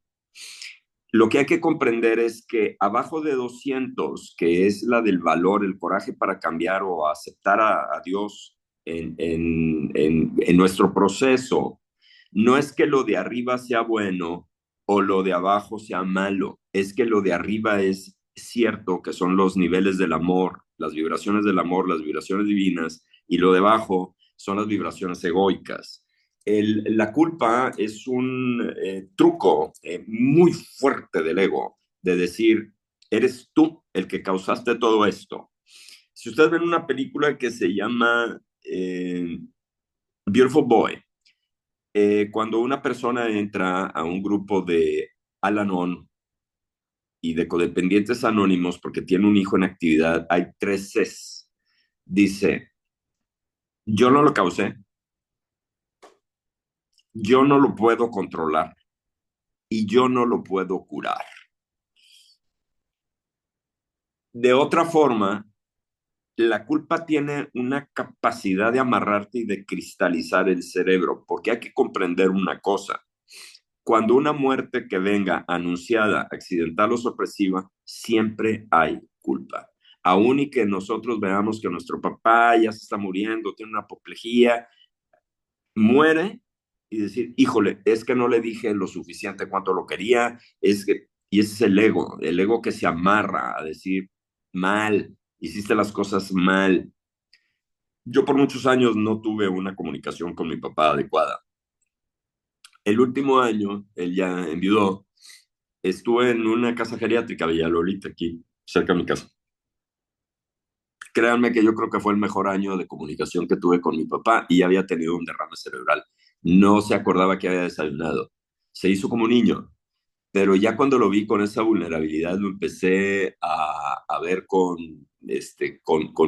Lo que hay que comprender es que abajo de 200, que es la del valor, el coraje para cambiar o aceptar a Dios en nuestro proceso, no es que lo de arriba sea bueno o lo de abajo sea malo, es que lo de arriba es cierto, que son los niveles del amor, las vibraciones del amor, las vibraciones divinas, y lo de abajo son las vibraciones egoicas. La culpa es un truco muy fuerte del ego, de decir, eres tú el que causaste todo esto. Si ustedes ven una película que se llama Beautiful Boy, cuando una persona entra a un grupo de Al-Anon y de codependientes anónimos porque tiene un hijo en actividad, hay 3 Cs. Dice, yo no lo causé, yo no lo puedo controlar y yo no lo puedo curar. De otra forma, la culpa tiene una capacidad de amarrarte y de cristalizar el cerebro, porque hay que comprender una cosa. Cuando una muerte que venga anunciada, accidental o sorpresiva, siempre hay culpa. Aún y que nosotros veamos que nuestro papá ya se está muriendo, tiene una apoplejía, muere y decir, híjole, es que no le dije lo suficiente cuánto lo quería, y ese es el ego que se amarra a decir, mal, hiciste las cosas mal. Yo por muchos años no tuve una comunicación con mi papá adecuada. El último año, él ya enviudó, estuve en una casa geriátrica, Villalolita, aquí, cerca de mi casa. Créanme que yo creo que fue el mejor año de comunicación que tuve con mi papá y había tenido un derrame cerebral. No se acordaba que había desayunado. Se hizo como un niño, pero ya cuando lo vi con esa vulnerabilidad lo empecé a ver con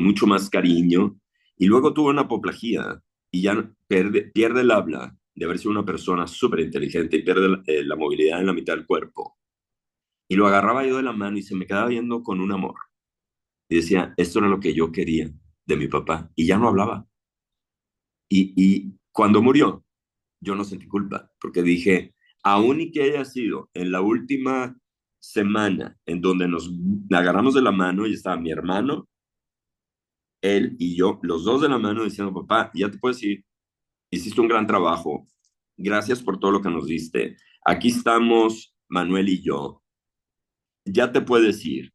mucho más cariño y luego tuve una apoplejía y ya pierde el habla de haber sido una persona súper inteligente y pierde la movilidad en la mitad del cuerpo. Y lo agarraba yo de la mano y se me quedaba viendo con un amor. Y decía, esto era lo que yo quería de mi papá. Y ya no hablaba. Y cuando murió, yo no sentí culpa, porque dije, aún y que haya sido en la última semana en donde nos agarramos de la mano y estaba mi hermano, él y yo, los dos de la mano diciendo, papá, ya te puedes ir, hiciste un gran trabajo, gracias por todo lo que nos diste, aquí estamos Manuel y yo, ya te puedes ir,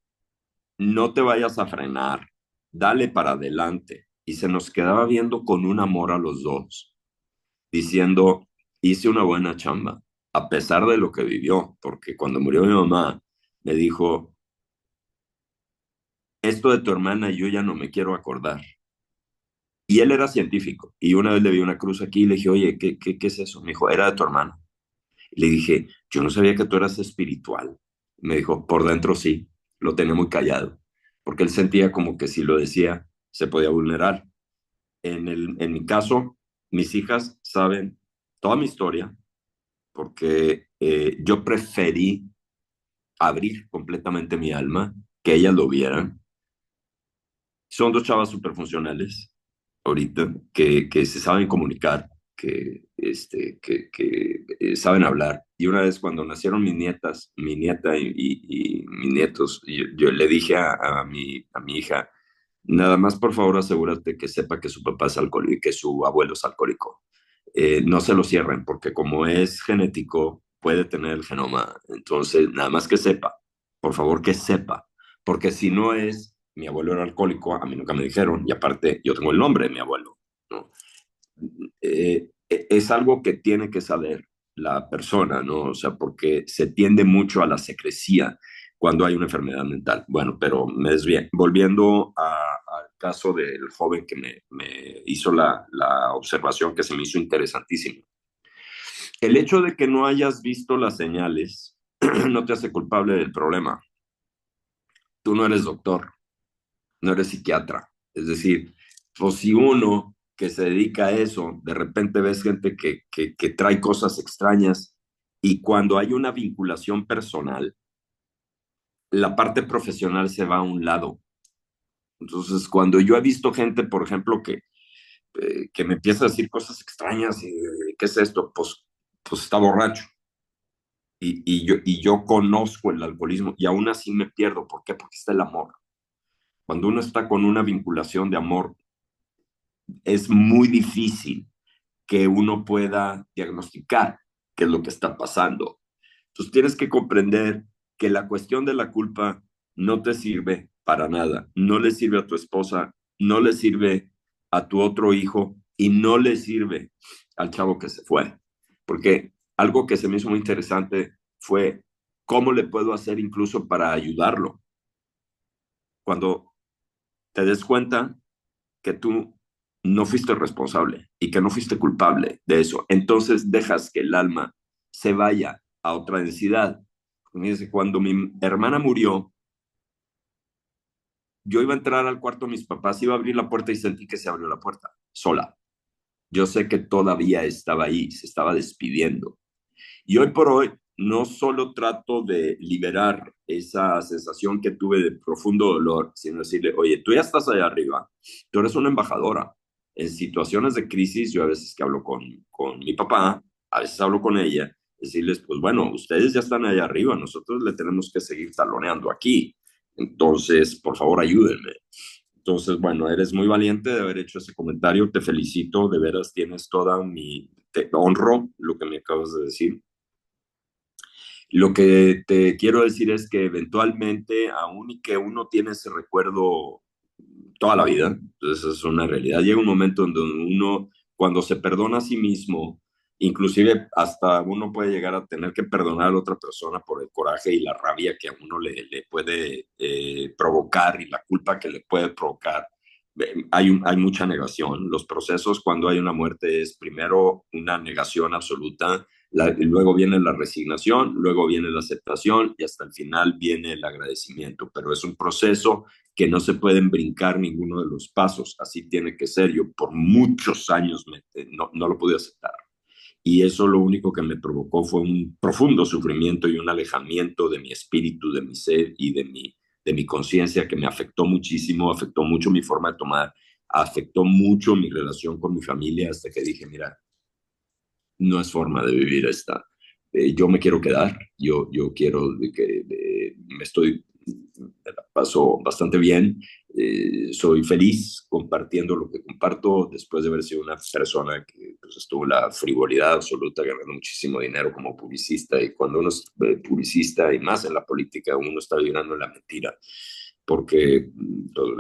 no te vayas a frenar, dale para adelante. Y se nos quedaba viendo con un amor a los dos, diciendo, hice una buena chamba, a pesar de lo que vivió, porque cuando murió mi mamá, me dijo, esto de tu hermana yo ya no me quiero acordar. Y él era científico, y una vez le vi una cruz aquí y le dije, oye, ¿qué es eso? Me dijo, era de tu hermana. Y le dije, yo no sabía que tú eras espiritual. Me dijo, por dentro sí, lo tenía muy callado, porque él sentía como que si lo decía, se podía vulnerar. En mi caso, mis hijas saben toda mi historia, porque yo preferí abrir completamente mi alma, que ellas lo vieran. Son 2 chavas súper funcionales ahorita, que se saben comunicar, que saben hablar. Y una vez cuando nacieron mis nietas, mi nieta y mis nietos, yo le dije a mi hija, nada más por favor asegúrate que sepa que su papá es alcohólico y que su abuelo es alcohólico. No se lo cierren, porque como es genético, puede tener el genoma. Entonces, nada más que sepa, por favor que sepa, porque si no es, mi abuelo era alcohólico, a mí nunca me dijeron, y aparte yo tengo el nombre de mi abuelo, ¿no? Es algo que tiene que saber la persona, ¿no? O sea, porque se tiende mucho a la secrecía cuando hay una enfermedad mental. Bueno, pero me desvié. Volviendo al caso del joven que me hizo la observación que se me hizo interesantísimo. El hecho de que no hayas visto las señales no te hace culpable del problema. Tú no eres doctor, no eres psiquiatra. Es decir, pues si uno que se dedica a eso, de repente ves gente que trae cosas extrañas y cuando hay una vinculación personal, la parte profesional se va a un lado. Entonces, cuando yo he visto gente, por ejemplo, que me empieza a decir cosas extrañas, y, ¿qué es esto? Pues está borracho. Y yo conozco el alcoholismo y aún así me pierdo. ¿Por qué? Porque está el amor. Cuando uno está con una vinculación de amor, es muy difícil que uno pueda diagnosticar qué es lo que está pasando. Entonces tienes que comprender que la cuestión de la culpa no te sirve para nada. No le sirve a tu esposa, no le sirve a tu otro hijo y no le sirve al chavo que se fue. Porque algo que se me hizo muy interesante fue cómo le puedo hacer incluso para ayudarlo. Cuando te des cuenta que tú no fuiste responsable y que no fuiste culpable de eso, entonces dejas que el alma se vaya a otra densidad. Fíjense, cuando mi hermana murió, yo iba a entrar al cuarto de mis papás, iba a abrir la puerta y sentí que se abrió la puerta sola. Yo sé que todavía estaba ahí, se estaba despidiendo. Y hoy por hoy no solo trato de liberar esa sensación que tuve de profundo dolor, sino decirle, oye, tú ya estás allá arriba, tú eres una embajadora. En situaciones de crisis, yo a veces que hablo con mi papá, a veces hablo con ella, decirles, pues bueno, ustedes ya están allá arriba, nosotros le tenemos que seguir taloneando aquí. Entonces, por favor, ayúdenme. Entonces, bueno, eres muy valiente de haber hecho ese comentario, te felicito, de veras tienes toda te honro lo que me acabas de decir. Lo que te quiero decir es que eventualmente, aún y que uno tiene ese recuerdo toda la vida, entonces es una realidad, llega un momento en donde uno, cuando se perdona a sí mismo, inclusive hasta uno puede llegar a tener que perdonar a la otra persona por el coraje y la rabia que a uno le puede provocar y la culpa que le puede provocar. Hay mucha negación. Los procesos cuando hay una muerte es primero una negación absoluta, luego viene la resignación, luego viene la aceptación y hasta el final viene el agradecimiento, pero es un proceso que no se pueden brincar ninguno de los pasos, así tiene que ser. Yo por muchos años no lo pude aceptar y eso lo único que me provocó fue un profundo sufrimiento y un alejamiento de mi espíritu, de mi ser y de mi conciencia que me afectó muchísimo, afectó mucho mi forma de tomar, afectó mucho mi relación con mi familia hasta que dije, mira, no es forma de vivir esta. Yo me quiero quedar, yo quiero me estoy, me la paso bastante bien, soy feliz compartiendo lo que comparto después de haber sido una persona que pues, estuvo en la frivolidad absoluta, ganando muchísimo dinero como publicista y cuando uno es publicista y más en la política, uno está vibrando en la mentira porque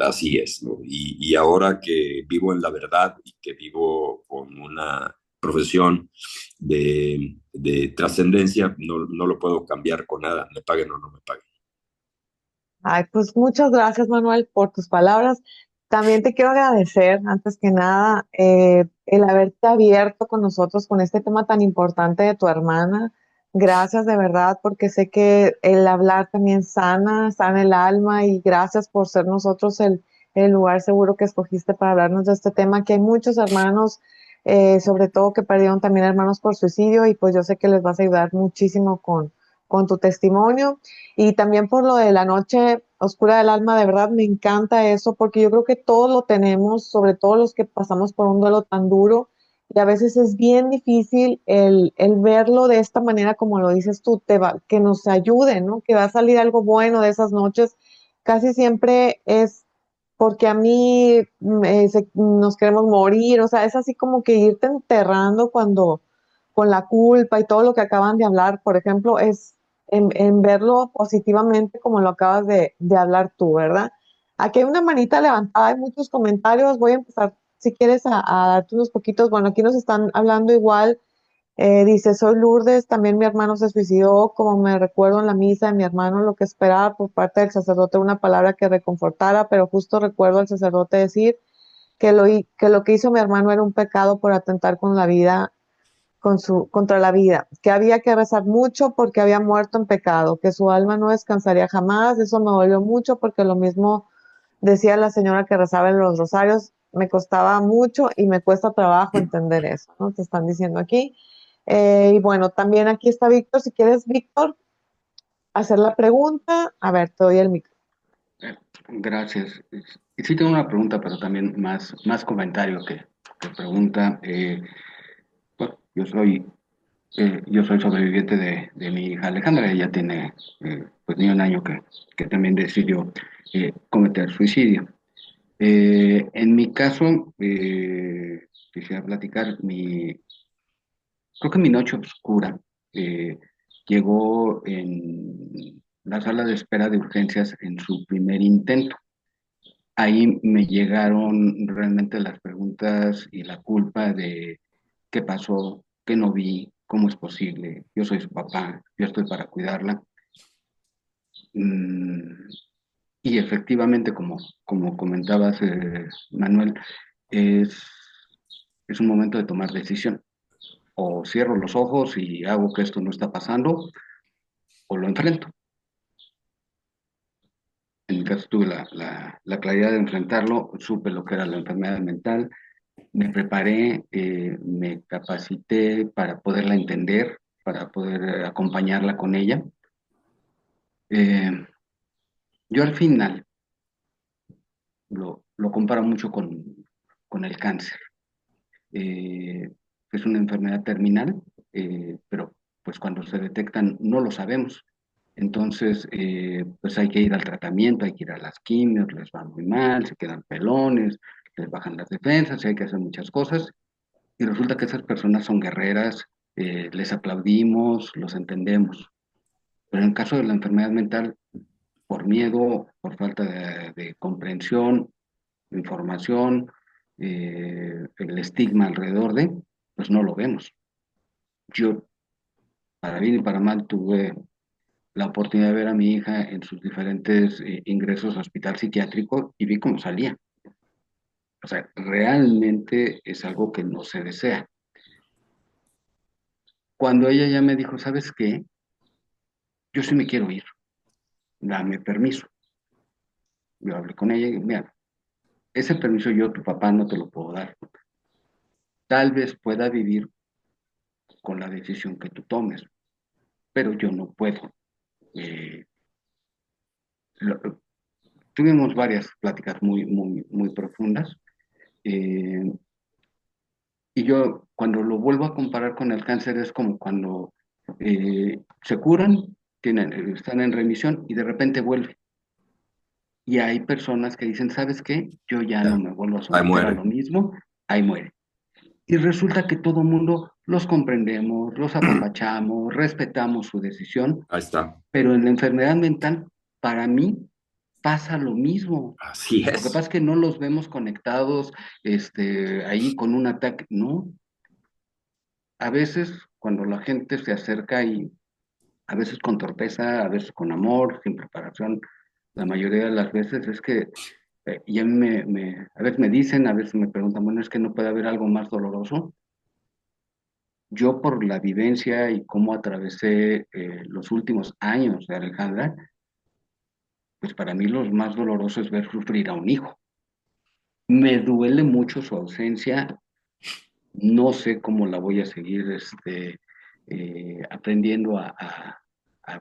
así es, ¿no? Y ahora que vivo en la verdad y que vivo con una profesión de trascendencia, no lo puedo cambiar con nada, me paguen o no me paguen. Ay, pues muchas gracias, Manuel, por tus palabras. También te quiero agradecer, antes que nada, el haberte abierto con nosotros con este tema tan importante de tu hermana. Gracias de verdad, porque sé que el hablar también sana el alma y gracias por ser nosotros el lugar seguro que escogiste para hablarnos de este tema, que hay muchos hermanos, sobre todo que perdieron también hermanos por suicidio y pues yo sé que les vas a ayudar muchísimo con tu testimonio. Y también por lo de la noche oscura del alma, de verdad me encanta eso, porque yo creo que todos lo tenemos, sobre todo los que pasamos por un duelo tan duro, y a veces es bien difícil el verlo de esta manera, como lo dices tú, que nos ayude, ¿no? Que va a salir algo bueno de esas noches. Casi siempre es porque a mí nos queremos morir, o sea, es así como que irte enterrando cuando con la culpa y todo lo que acaban de hablar, por ejemplo, es en verlo positivamente como lo acabas de hablar tú, ¿verdad? Aquí hay una manita levantada, hay muchos comentarios, voy a empezar, si quieres, a darte unos poquitos, bueno, aquí nos están hablando igual, dice, soy Lourdes, también mi hermano se suicidó, como me recuerdo en la misa de mi hermano, lo que esperaba por parte del sacerdote una palabra que reconfortara, pero justo recuerdo al sacerdote decir que lo que hizo mi hermano era un pecado por atentar con la vida, contra la vida, que había que rezar mucho porque había muerto en pecado, que su alma no descansaría jamás, eso me dolió mucho porque lo mismo decía la señora que rezaba en los rosarios, me costaba mucho y me cuesta trabajo entender eso, ¿no? Te están diciendo aquí. Y bueno, también aquí está Víctor. Si quieres, Víctor, hacer la pregunta. A ver, te doy el micrófono. Gracias. Y sí tengo una pregunta, pero también más comentario que pregunta. Bueno, yo soy sobreviviente de mi hija Alejandra. Ella tiene pues ni un año que también decidió cometer suicidio. En mi caso, quisiera platicar creo que mi noche oscura eh, llegó en la sala de espera de urgencias en su primer intento. Ahí me llegaron realmente las preguntas y la culpa de qué pasó, qué no vi, cómo es posible, yo soy su papá, yo estoy para cuidarla. Mm, y efectivamente, como comentabas, Manuel, es, es un momento de tomar decisión. O cierro los ojos y hago que esto no está pasando, o lo enfrento. En mi caso tuve la claridad de enfrentarlo, supe lo que era la enfermedad mental, me preparé, me capacité para poderla entender, para poder acompañarla con ella. Eh, yo al final lo comparo mucho con el cáncer. Eh, es una enfermedad terminal, pero pues cuando se detectan no lo sabemos. Entonces, pues hay que ir al tratamiento, hay que ir a las quimios, les va muy mal, se quedan pelones, les bajan las defensas, y hay que hacer muchas cosas. Y resulta que esas personas son guerreras, les aplaudimos, los entendemos. Pero en el caso de la enfermedad mental, por miedo, por falta de comprensión, de información, el estigma alrededor pues no lo vemos. Yo, para bien y para mal, tuve la oportunidad de ver a mi hija en sus diferentes ingresos a hospital psiquiátrico y vi cómo salía. O sea, realmente es algo que no se desea. Cuando ella ya me dijo, ¿sabes qué? Yo sí me quiero ir, dame permiso. Yo hablé con ella y mira, ese permiso yo, tu papá, no te lo puedo dar. Tal vez pueda vivir con la decisión que tú tomes, pero yo no puedo. Eh, lo- tuvimos varias pláticas muy profundas. eh, y yo cuando lo vuelvo a comparar con el cáncer es como cuando se curan, están en remisión y de repente vuelve. Y hay personas que dicen, ¿sabes qué? Yo ya no Ya, me vuelvo a ahí someter a muere. lo mismo, ahí muere. Y resulta que todo el mundo los comprendemos, los apapachamos, respetamos su decisión, Ahí está. pero en la enfermedad mental, para mí, pasa lo mismo. Así Lo que es. pasa es que no los vemos conectados, ahí con un ataque, no. A veces cuando la gente se acerca y a veces con torpeza, a veces con amor, sin preparación, la mayoría de las veces es que, y a mí a veces me dicen, a veces me preguntan, bueno, es que no puede haber algo más doloroso. Yo por la vivencia y cómo atravesé los últimos años de Alejandra, pues para mí lo más doloroso es ver sufrir a un hijo. Me duele mucho su ausencia, no sé cómo la voy a seguir aprendiendo a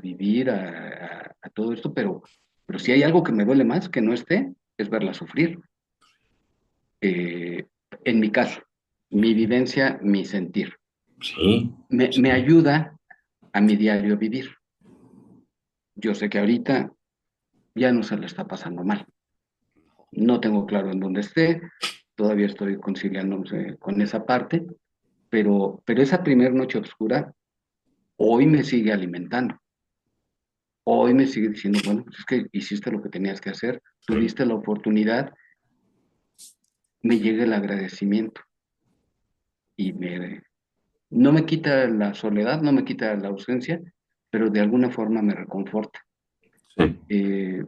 vivir, a todo esto, pero si hay algo que me duele más que no esté, es verla sufrir. Eh, en mi caso, mi vivencia, mi sentir, Sí, me ayuda a mi diario vivir. Yo sé que ahorita ya no se le está pasando mal. No tengo claro en dónde esté, todavía estoy conciliándome con esa parte, pero esa primera noche oscura hoy me sigue alimentando. Hoy me sigue diciendo, bueno, pues es que hiciste lo que tenías que hacer, tuviste la oportunidad, me llega el agradecimiento y no me quita la soledad, no me quita la ausencia, pero de alguna forma me reconforta. sí. Eh,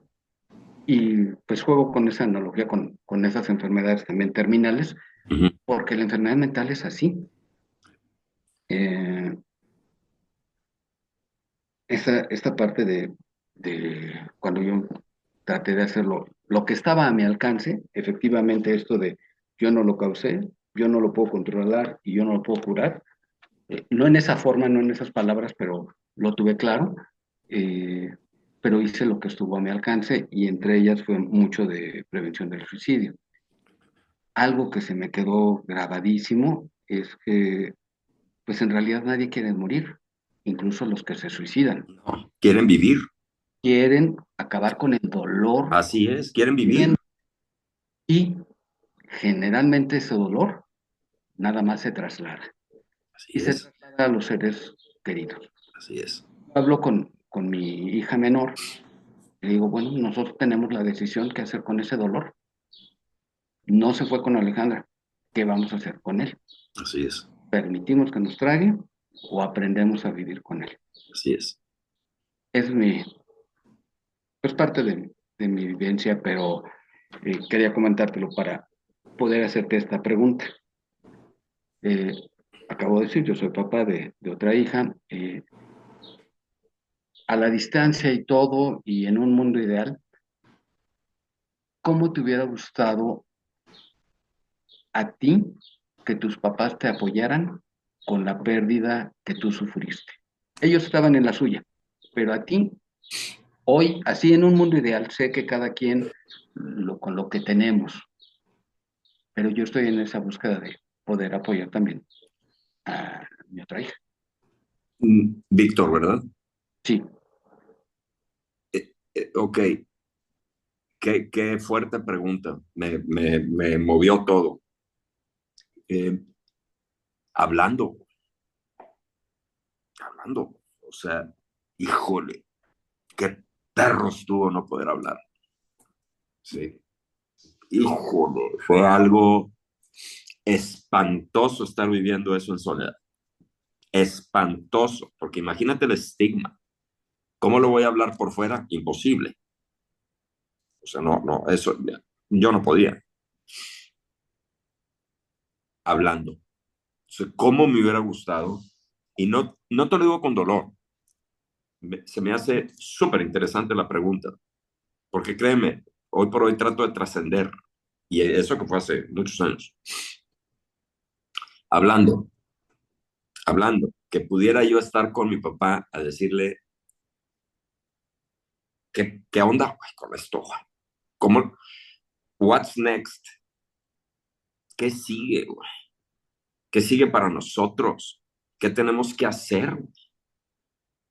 y pues juego con esa analogía con esas enfermedades también terminales, Ujú. porque la enfermedad mental es así. Eh, esta parte de cuando yo traté de hacerlo, lo que estaba a mi alcance, efectivamente esto de yo no lo causé, yo no lo puedo controlar y yo no lo puedo curar, no en esa forma, no en esas palabras, pero lo tuve claro. pero hice lo que estuvo a mi alcance y entre ellas fue mucho de prevención del suicidio. Algo que se me quedó grabadísimo es que, pues en realidad nadie quiere morir, incluso los que se suicidan. No, quieren vivir. Quieren acabar con el dolor Así es, quieren vivir. bien, y generalmente ese dolor nada más se traslada Así y se es, traslada a los seres queridos. así es. Hablo con mi hija menor, le digo, bueno, nosotros tenemos la decisión qué hacer con ese dolor. No se fue con Alejandra, ¿qué vamos a hacer con él? Así es, ¿Permitimos que nos trague o aprendemos a vivir con él? así es. Es pues parte de mi vivencia, pero quería comentártelo para poder hacerte esta pregunta. Eh, Acabo de decir, yo soy papá de otra hija. A la distancia y todo, y en un mundo ideal, ¿cómo te hubiera gustado a ti que tus papás te apoyaran con la pérdida que tú sufriste? Ellos estaban en la suya, pero a ti, hoy, así en un mundo ideal, sé que cada quien con lo que tenemos, pero yo estoy en esa búsqueda de poder apoyar también a mi otra hija. Víctor, ¿verdad? Sí, Ok, qué fuerte pregunta. Me movió todo. Eh, hablando, hablando. O sea, híjole, qué perros tuvo no poder hablar. Sí. Híjole, fue algo espantoso estar viviendo eso en soledad. Espantoso, porque imagínate el estigma. ¿Cómo lo voy a hablar por fuera? Imposible. O sea, no, eso, yo no podía. Hablando. O sea, ¿cómo me hubiera gustado? Y no te lo digo con dolor. Se me hace súper interesante la pregunta, porque créeme, hoy por hoy trato de trascender, y eso que fue hace muchos años. Hablando, hablando, que pudiera yo estar con mi papá a decirle, ¿qué onda con esto? ¿Cómo? What's next? ¿Qué sigue, güey? ¿Qué sigue para nosotros? ¿Qué tenemos que hacer?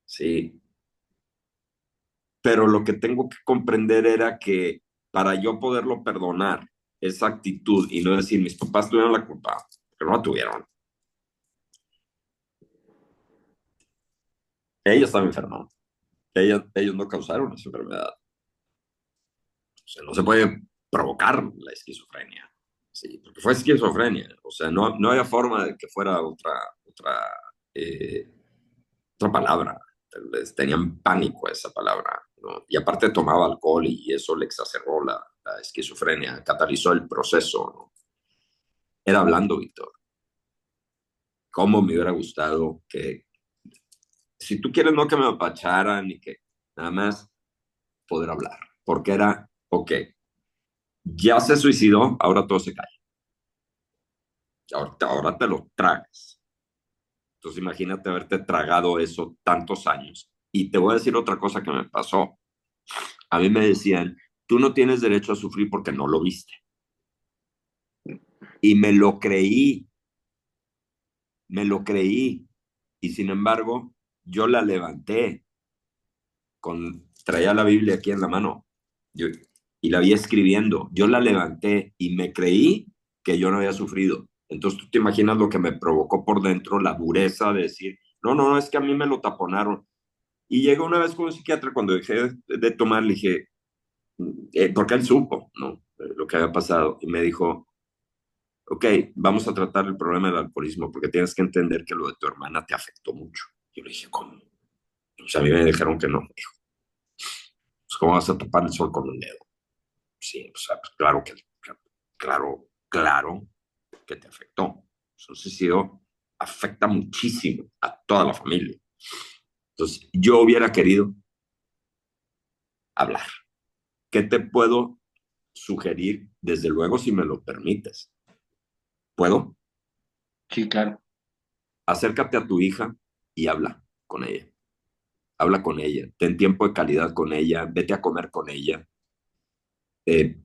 Sí. Pero lo que tengo que comprender era que para yo poderlo perdonar, esa actitud y no decir mis papás tuvieron la culpa, que no la tuvieron. Ellos estaban enfermos. Ellos no causaron esa enfermedad. O sea, no se puede provocar la esquizofrenia. Sí, porque fue esquizofrenia. O sea, no había forma de que fuera eh, otra palabra. Les tenían pánico a esa palabra, ¿no? Y aparte tomaba alcohol y eso le exacerbó la esquizofrenia, catalizó el proceso, ¿no? Era hablando, Víctor. ¿Cómo me hubiera gustado que, si tú quieres, no que me apacharan ni que nada más poder hablar? Porque era, ok, ya se suicidó, ahora todo se cae. Ahora te lo tragas. Entonces imagínate haberte tragado eso tantos años. Y te voy a decir otra cosa que me pasó. A mí me decían, tú no tienes derecho a sufrir porque no lo viste. Y me lo creí. Y sin embargo, yo la levanté, traía la Biblia aquí en la mano y la vi escribiendo. Yo la levanté y me creí que yo no había sufrido. Entonces tú te imaginas lo que me provocó por dentro, la dureza de decir, no, es que a mí me lo taponaron. Y llegó una vez con un psiquiatra cuando dejé de tomar, le dije, porque él supo, ¿no? Lo que había pasado. Y me dijo, ok, vamos a tratar el problema del alcoholismo porque tienes que entender que lo de tu hermana te afectó mucho. Yo le dije, ¿cómo? O sea, a mí me dijeron que no. Dijo, pues, ¿cómo vas a tapar el sol con un dedo? Sí, o sea, pues, claro que te afectó. Un suicidio afecta muchísimo a toda la familia. Entonces, yo hubiera querido hablar. ¿Qué te puedo sugerir? Desde luego, si me lo permites. ¿Puedo? sí, claro. Acércate a tu hija y habla con ella. habla con ella, ten tiempo de calidad con ella, vete a comer con ella, eh,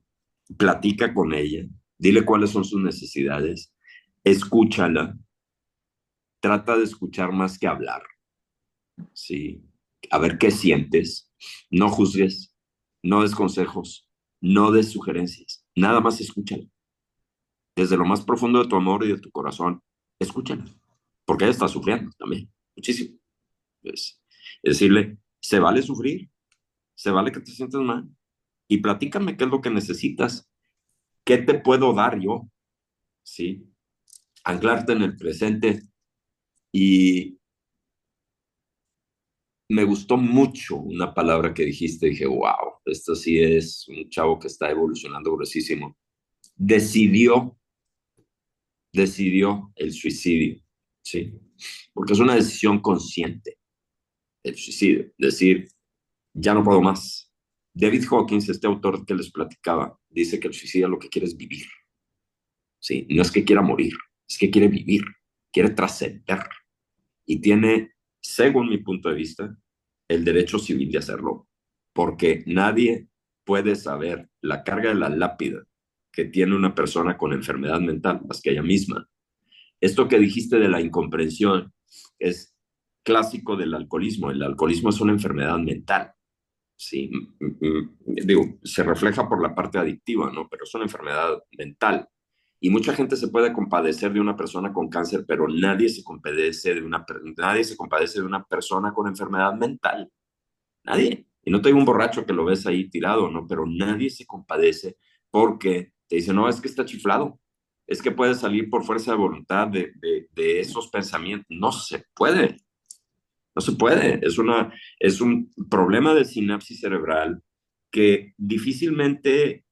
platica con ella, dile cuáles son sus necesidades, escúchala, trata de escuchar más que hablar, ¿sí? A ver qué sientes, no juzgues, no des consejos, no des sugerencias, nada más escúchala. Desde lo más profundo de tu amor y de tu corazón, escúchala, porque ella está sufriendo también, muchísimo. Es decirle, se vale sufrir, se vale que te sientas mal, y platícame qué es lo que necesitas, qué te puedo dar yo, ¿sí? Anclarte en el presente. Y me gustó mucho una palabra que dijiste, dije, wow, esto sí es un chavo que está evolucionando gruesísimo. Decidió, decidió el suicidio, ¿sí? Porque es una decisión consciente, el suicidio, decir, ya no puedo más. David Hawkins, este autor que les platicaba, dice que el suicidio lo que quiere es vivir, ¿sí? No es que quiera morir, es que quiere vivir, quiere trascender y tiene, según mi punto de vista, el derecho civil de hacerlo, porque nadie puede saber la carga de la lápida que tiene una persona con enfermedad mental más que ella misma. Esto que dijiste de la incomprensión es clásico del alcoholismo. El alcoholismo es una enfermedad mental. Sí, digo, se refleja por la parte adictiva, ¿no? Pero es una enfermedad mental. Y mucha gente se puede compadecer de una persona con cáncer, pero nadie se compadece de una persona con enfermedad mental. Nadie. Y no te digo un borracho que lo ves ahí tirado, ¿no? Pero nadie se compadece porque te dice, no, es que está chiflado. Es que puede salir por fuerza de voluntad de esos pensamientos. No se puede. No se puede. Es un problema de sinapsis cerebral que difícilmente,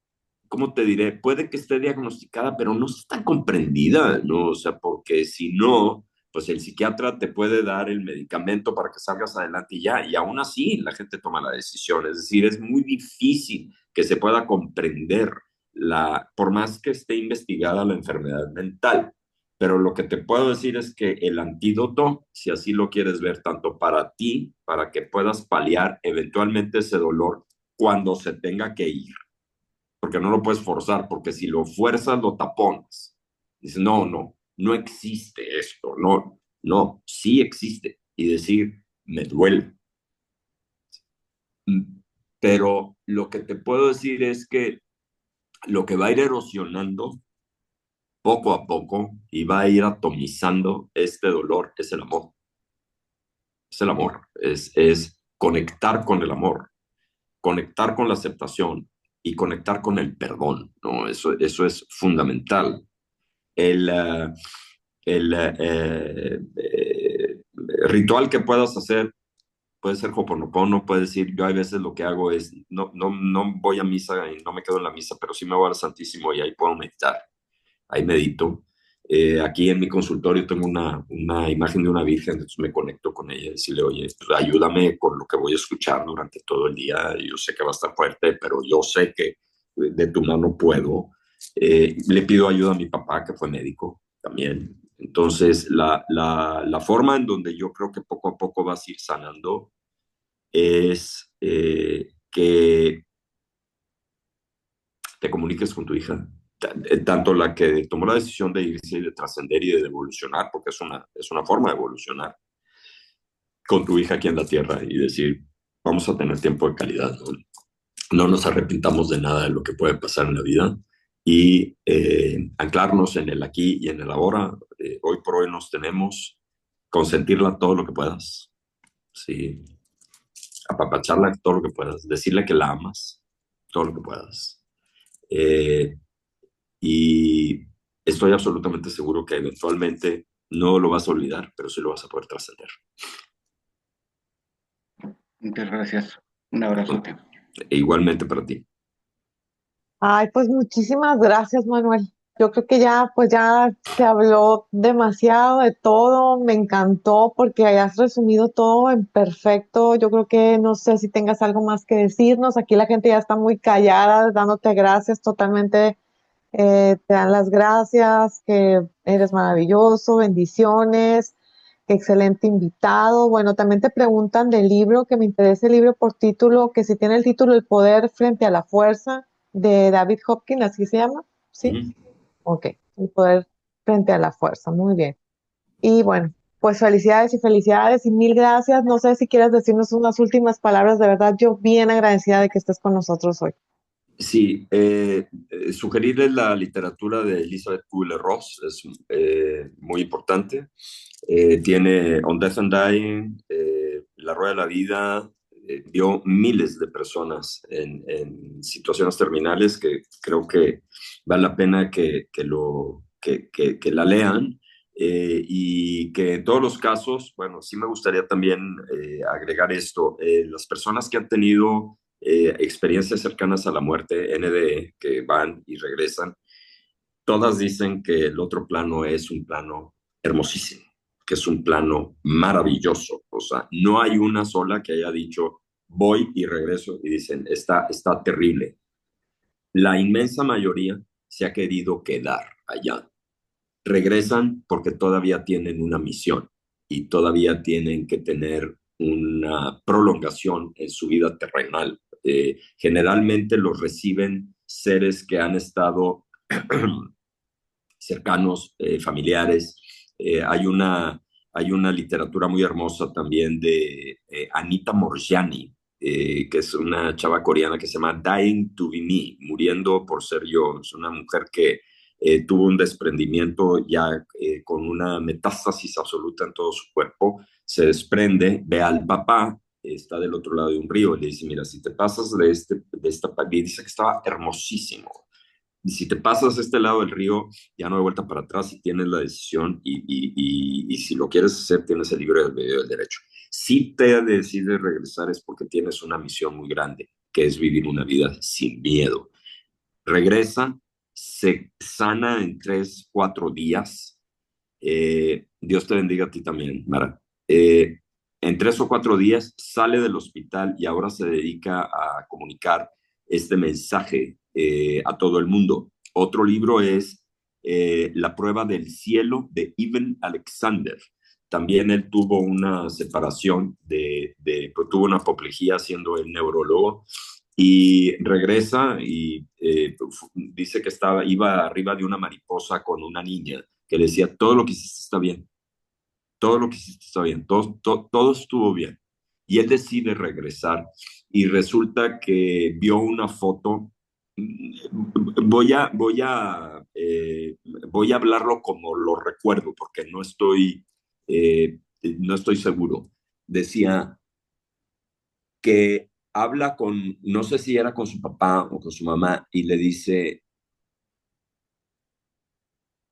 ¿cómo te diré? Puede que esté diagnosticada, pero no está comprendida, ¿no? O sea, porque si no, pues el psiquiatra te puede dar el medicamento para que salgas adelante y ya, y aún así la gente toma la decisión. Es decir, es muy difícil que se pueda comprender por más que esté investigada la enfermedad mental. Pero lo que te puedo decir es que el antídoto, si así lo quieres ver, tanto para ti, para que puedas paliar eventualmente ese dolor cuando se tenga que ir, porque no lo puedes forzar, porque si lo fuerzas, lo tapones. Dices, no, no, no existe esto, no, no, sí existe. Y decir, me duele. Pero lo que te puedo decir es que lo que va a ir erosionando poco a poco y va a ir atomizando este dolor es el amor. Es el amor, es conectar con el amor, conectar con la aceptación y conectar con el perdón, ¿no? Eso es fundamental. El, uh, el ritual que puedas hacer puede ser Hoponopono, puede decir, yo hay veces lo que hago es, no voy a misa y no me quedo en la misa, pero sí me voy al Santísimo y ahí puedo meditar, ahí medito. Aquí en mi consultorio tengo una imagen de una virgen, entonces me conecto con ella y decirle, oye, pues ayúdame con lo que voy a escuchar durante todo el día. Yo sé que va a estar fuerte, pero yo sé que de tu mano puedo. Le pido ayuda a mi papá, que fue médico también. Entonces, la forma en donde yo creo que poco a poco vas a ir sanando es que te comuniques con tu hija, tanto la que tomó la decisión de irse y de trascender y de evolucionar, porque es una forma de evolucionar, con tu hija aquí en la tierra y decir, vamos a tener tiempo de calidad, ¿no? No nos arrepintamos de nada de lo que puede pasar en la vida y anclarnos en el aquí y en el ahora. Hoy por hoy nos tenemos, consentirla todo lo que puedas, ¿sí? Apapacharla todo lo que puedas, decirle que la amas todo lo que puedas. Eh, y estoy absolutamente seguro que eventualmente no lo vas a olvidar, pero sí lo vas a poder trascender. Muchas gracias. Un abrazote. E igualmente para ti. Ay, pues muchísimas gracias, Manuel. Yo creo que ya, pues ya se habló demasiado de todo. Me encantó porque hayas resumido todo en perfecto. Yo creo que no sé si tengas algo más que decirnos. Aquí la gente ya está muy callada, dándote gracias totalmente. Te dan las gracias, que eres maravilloso, bendiciones. Qué excelente invitado. Bueno, también te preguntan del libro, que me interesa el libro por título, que si tiene el título El poder frente a la fuerza, de David Hopkins, así se llama. ¿Sí? Ujú. Ok, el poder frente a la fuerza. Muy bien. Y bueno, pues felicidades y mil gracias. No sé si quieres decirnos unas últimas palabras. De verdad, yo bien agradecida de que estés con nosotros hoy. Sí, sugerirles la literatura de Elizabeth Kubler-Ross, es muy importante. Tiene On Death and Dying, La Rueda de la Vida, vio miles de personas en situaciones terminales que creo que vale la pena que la lean. Y que en todos los casos, bueno, sí me gustaría también agregar esto, las personas que han tenido experiencias cercanas a la muerte, NDE, que van y regresan, todas dicen que el otro plano es un plano hermosísimo, que es un plano maravilloso. O sea, no hay una sola que haya dicho voy y regreso y dicen está terrible. La inmensa mayoría se ha querido quedar allá. Regresan porque todavía tienen una misión y todavía tienen que tener una prolongación en su vida terrenal. Generalmente los reciben seres que han estado cercanos, familiares. Hay una literatura muy hermosa también de Anita Moorjani, que es una chava coreana que se llama Dying to be Me, muriendo por ser yo. Es una mujer que tuvo un desprendimiento ya con una metástasis absoluta en todo su cuerpo, se desprende, ve al papá, está del otro lado de un río, y le dice, mira, si te pasas de esta, y dice que estaba hermosísimo, y si te pasas a este lado del río, ya no hay vuelta para atrás y tienes la decisión y si lo quieres hacer, tienes el libre albedrío del derecho. Si te decides regresar es porque tienes una misión muy grande, que es vivir una vida sin miedo. Regresa, se sana en 3, 4 días. Dios te bendiga a ti también, Mara. En 3 o 4 días sale del hospital y ahora se dedica a comunicar este mensaje a todo el mundo. Otro libro es La prueba del cielo de Ivan Alexander. También él tuvo una separación pues, tuvo una apoplejía siendo el neurólogo y regresa y dice que iba arriba de una mariposa con una niña que le decía, todo lo que hiciste está bien, todo lo que hiciste está bien, todo estuvo bien. Y él decide regresar y resulta que vio una foto. Voy a hablarlo como lo recuerdo porque no estoy seguro. Decía que habla con, no sé si era con su papá o con su mamá, y le dice,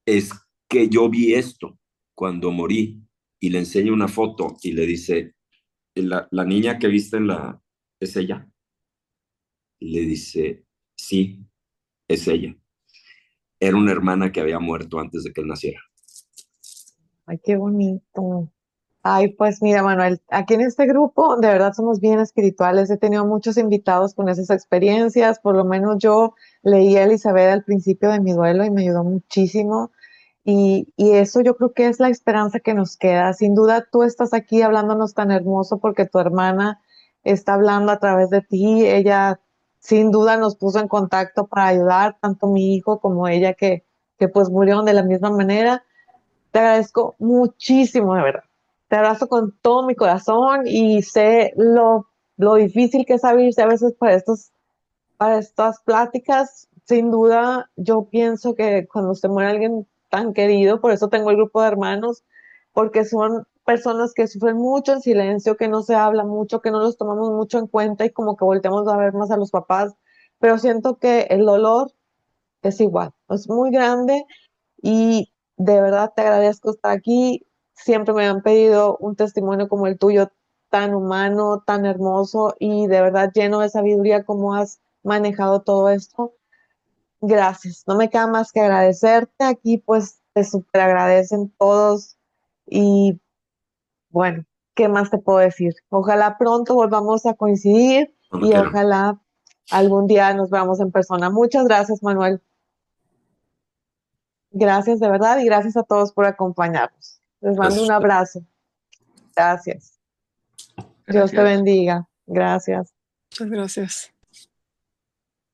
es que yo vi esto cuando morí, y le enseña una foto y le dice, la niña que viste ¿es ella? Y le dice, sí, es ella. Era una hermana que había muerto antes de que él naciera. Ay, qué bonito. Ay, pues mira, Manuel, aquí en este grupo de verdad somos bien espirituales. He tenido muchos invitados con esas experiencias. Por lo menos yo leí a Elizabeth al principio de mi duelo y me ayudó muchísimo. Y eso yo creo que es la esperanza que nos queda. Sin duda tú estás aquí hablándonos tan hermoso porque tu hermana está hablando a través de ti. Ella sin duda nos puso en contacto para ayudar, tanto mi hijo como ella que pues murieron de la misma manera. Te agradezco muchísimo, de verdad. Te abrazo con todo mi corazón y sé lo difícil que es abrirse a veces para estas pláticas. Sin duda, yo pienso que cuando se muere alguien tan querido, por eso tengo el grupo de hermanos, porque son personas que sufren mucho en silencio, que no se habla mucho, que no los tomamos mucho en cuenta y como que volteamos a ver más a los papás, pero siento que el dolor es igual, es muy grande y de verdad te agradezco estar aquí. Siempre me han pedido un testimonio como el tuyo, tan humano, tan hermoso y de verdad lleno de sabiduría como has manejado todo esto. Gracias. No me queda más que agradecerte. Aquí pues te super agradecen todos y bueno, ¿qué más te puedo decir? Ojalá pronto volvamos a coincidir Cuando y quieran. ojalá algún día nos veamos en persona. Muchas gracias, Manuel. Gracias de verdad y gracias a todos por acompañarnos. Les mando un Gracias. abrazo. Gracias. Dios te Gracias. bendiga. Gracias. Muchas gracias.